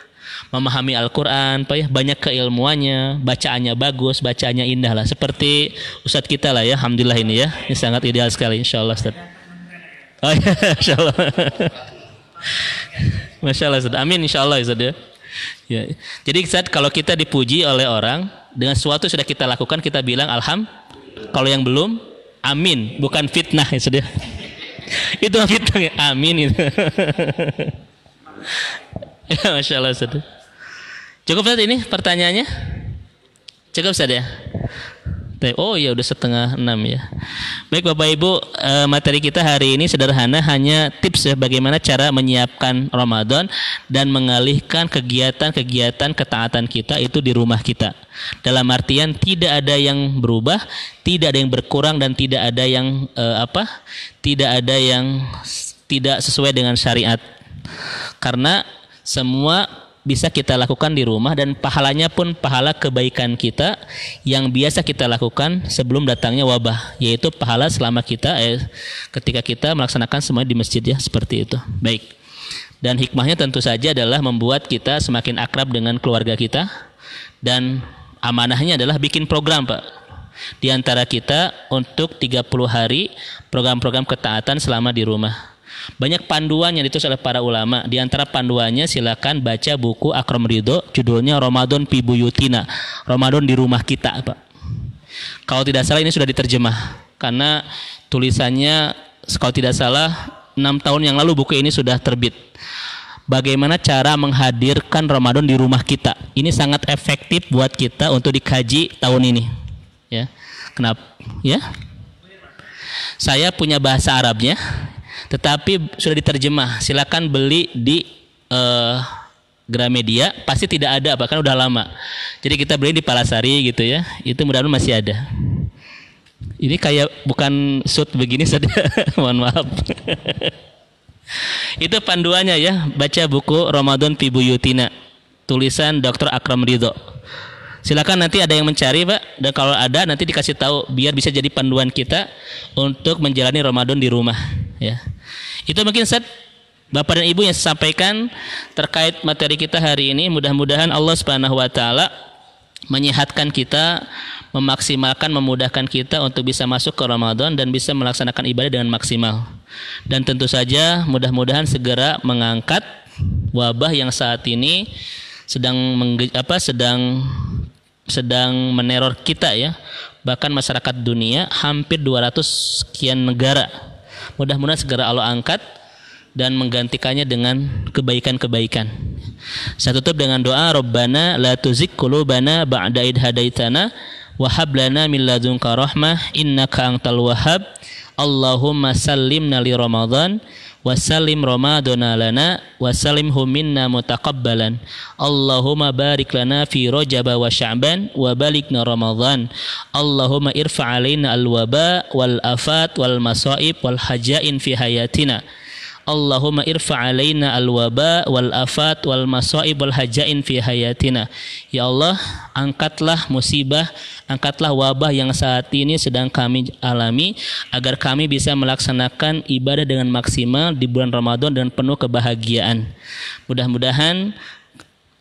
memahami Al-Quran, banyak keilmuannya, bacaannya bagus, bacaannya indah lah. Seperti Ustadz kita lah ya, alhamdulillah ini ya. Ini sangat ideal sekali, insya Allah Ustadz. Oh ya, insya Allah. Masya Allah Ustadz, amin insya Allah Ustadz ya. Ya. Jadi Ustadz, kalau kita dipuji oleh orang, dengan sesuatu sudah kita lakukan, kita bilang alhamdulillah. Kalau yang belum, amin, bukan fitnah ya Ustadz ya. Itu fitnah ya, amin itu. Ya, Masya Allah Ustadz. Cukup Ustaz ini pertanyaannya? Cukup Ustaz ya? Oh ya udah 5:30 ya. Baik Bapak Ibu, materi kita hari ini sederhana, hanya tips ya bagaimana cara menyiapkan Ramadan dan mengalihkan kegiatan-kegiatan ketaatan kita itu di rumah kita. Dalam artian tidak ada yang berubah, tidak ada yang berkurang, dan tidak ada yang tidak sesuai dengan syariat. Karena semua bisa kita lakukan di rumah, dan pahalanya pun pahala kebaikan kita yang biasa kita lakukan sebelum datangnya wabah, yaitu pahala selama ketika kita melaksanakan semuanya di masjid ya, seperti itu. Baik. Dan hikmahnya tentu saja adalah membuat kita semakin akrab dengan keluarga kita, dan amanahnya adalah bikin program Pak di antara kita untuk 30 hari program-program ketaatan selama di rumah. Banyak panduan yang ditulis oleh para ulama. Di antara panduannya silakan baca buku Akram Ridho, judulnya Ramadan fi Buyutina, Ramadan di rumah kita Pak. Kalau tidak salah ini sudah diterjemah, karena tulisannya kalau tidak salah 6 tahun yang lalu buku ini sudah terbit. Bagaimana cara menghadirkan Ramadan di rumah kita. Ini sangat efektif buat kita untuk dikaji tahun ini. Ya. Kenapa? Ya. Saya punya bahasa Arabnya, tetapi sudah diterjemah. Silakan beli di Gramedia. Pasti tidak ada Pak, kan udah lama. Jadi kita beli di Palasari gitu ya. Itu mudah-mudahan masih ada. Ini kayak bukan shoot begini saja. Mohon maaf. Itu panduannya ya. Baca buku Ramadan fi Buyutina, tulisan Dr. Akram Ridho. Silakan nanti ada yang mencari Pak, dan kalau ada nanti dikasih tahu biar bisa jadi panduan kita untuk menjalani Ramadan di rumah ya. Itu mungkin Ustaz, Bapak dan Ibu yang saya sampaikan terkait materi kita hari ini. Mudah-mudahan Allah Subhanahu wa taala menyehatkan kita, memaksimalkan, memudahkan kita untuk bisa masuk ke Ramadan dan bisa melaksanakan ibadah dengan maksimal. Dan tentu saja mudah-mudahan segera mengangkat wabah yang saat ini sedang meneror kita ya, bahkan masyarakat dunia, hampir 200 sekian negara. Mudah-mudahan segera Allah angkat dan menggantikannya dengan kebaikan-kebaikan. Saya tutup dengan doa, Rabbana la tuzigh qulubana ba'da idh hadaitana wa hab lana min ladunka rahmah innaka antal wahhab. Allahumma sallimna li Ramadan wasallim Ramadana lana wasallimhu minna mutaqabbalan. Allahumma barik lana fi Rajab wa Sya'ban wa balikna Ramadan. Allahumma irfa' alaina al-waba wal afat wal masaib wal hajain fi hayatina. Allahumma irfa' alaina al-waba wal afat wal masaib wal hajain fi hayatina. Ya Allah, angkatlah musibah, angkatlah wabah yang saat ini sedang kami alami, agar kami bisa melaksanakan ibadah dengan maksimal di bulan Ramadan dan penuh kebahagiaan. Mudah-mudahan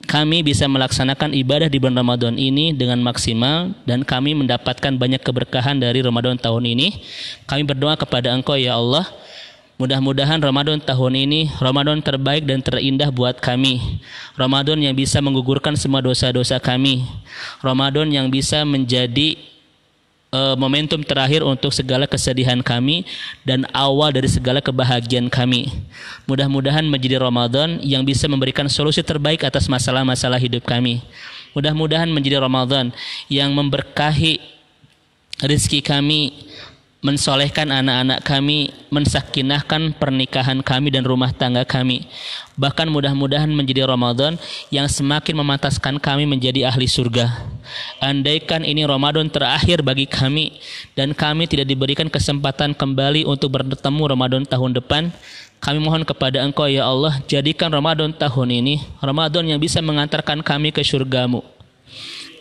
kami bisa melaksanakan ibadah di bulan Ramadan ini dengan maksimal, dan kami mendapatkan banyak keberkahan dari Ramadan tahun ini. Kami berdoa kepada Engkau ya Allah, mudah-mudahan Ramadan tahun ini Ramadan terbaik dan terindah buat kami. Ramadan yang bisa menggugurkan semua dosa-dosa kami. Ramadan yang bisa menjadi momentum terakhir untuk segala kesedihan kami dan awal dari segala kebahagiaan kami. Mudah-mudahan menjadi Ramadan yang bisa memberikan solusi terbaik atas masalah-masalah hidup kami. Mudah-mudahan menjadi Ramadan yang memberkahi rezeki kami, mensolehkan anak-anak kami, mensakinahkan pernikahan kami dan rumah tangga kami. Bahkan mudah-mudahan menjadi Ramadan yang semakin memantaskan kami menjadi ahli surga. Andaikan ini Ramadan terakhir bagi kami dan kami tidak diberikan kesempatan kembali untuk bertemu Ramadan tahun depan, kami mohon kepada Engkau ya Allah, jadikan Ramadan tahun ini Ramadan yang bisa mengantarkan kami ke surga-Mu.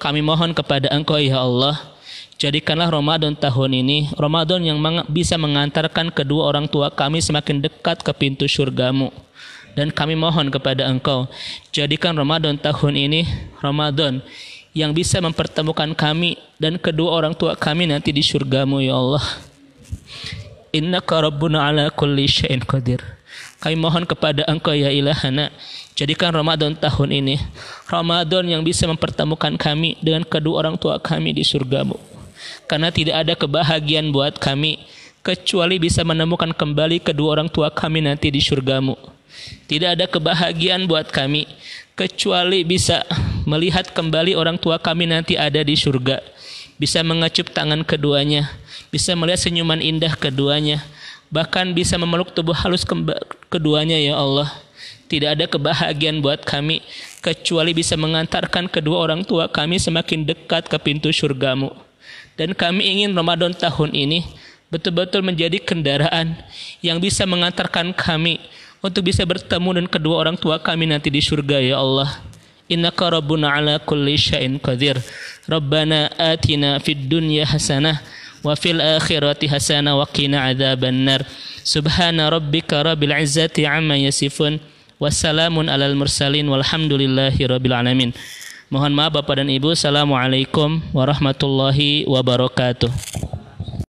Kami mohon kepada Engkau ya Allah, jadikanlah Ramadan tahun ini Ramadan yang bisa mengantarkan kedua orang tua kami semakin dekat ke pintu surga-Mu. Dan kami mohon kepada Engkau, jadikan Ramadan tahun ini Ramadan yang bisa mempertemukan kami dan kedua orang tua kami nanti di surga-Mu ya Allah. Innaka Rabbuna ala kulli syai'in qadir. Kami mohon kepada Engkau ya Ilahana, jadikan Ramadan tahun ini Ramadan yang bisa mempertemukan kami dengan kedua orang tua kami di surga-Mu. Karena tidak ada kebahagiaan buat kami kecuali bisa menemukan kembali kedua orang tua kami nanti di surga-Mu. Tidak ada kebahagiaan buat kami kecuali bisa melihat kembali orang tua kami nanti ada di surga, bisa mengecup tangan keduanya, bisa melihat senyuman indah keduanya, bahkan bisa memeluk tubuh halus keduanya ya Allah. Tidak ada kebahagiaan buat kami kecuali bisa mengantarkan kedua orang tua kami semakin dekat ke pintu surga-Mu. Dan kami ingin Ramadan tahun ini betul-betul menjadi kendaraan yang bisa mengantarkan kami untuk bisa bertemu dengan kedua orang tua kami nanti di surga ya Allah. Innaka Rabbuna ala kulli syai'in qadir. Rabbana atina fid dunya hasanah wa fil akhirati hasanah wa qina adzabannar. Subhana rabbika rabbil izzati amma yasifun. Wassalamun alal mursalin walhamdulillahi rabbil alamin. Mohon maaf Bapak dan Ibu. Assalamualaikum warahmatullahi wabarakatuh.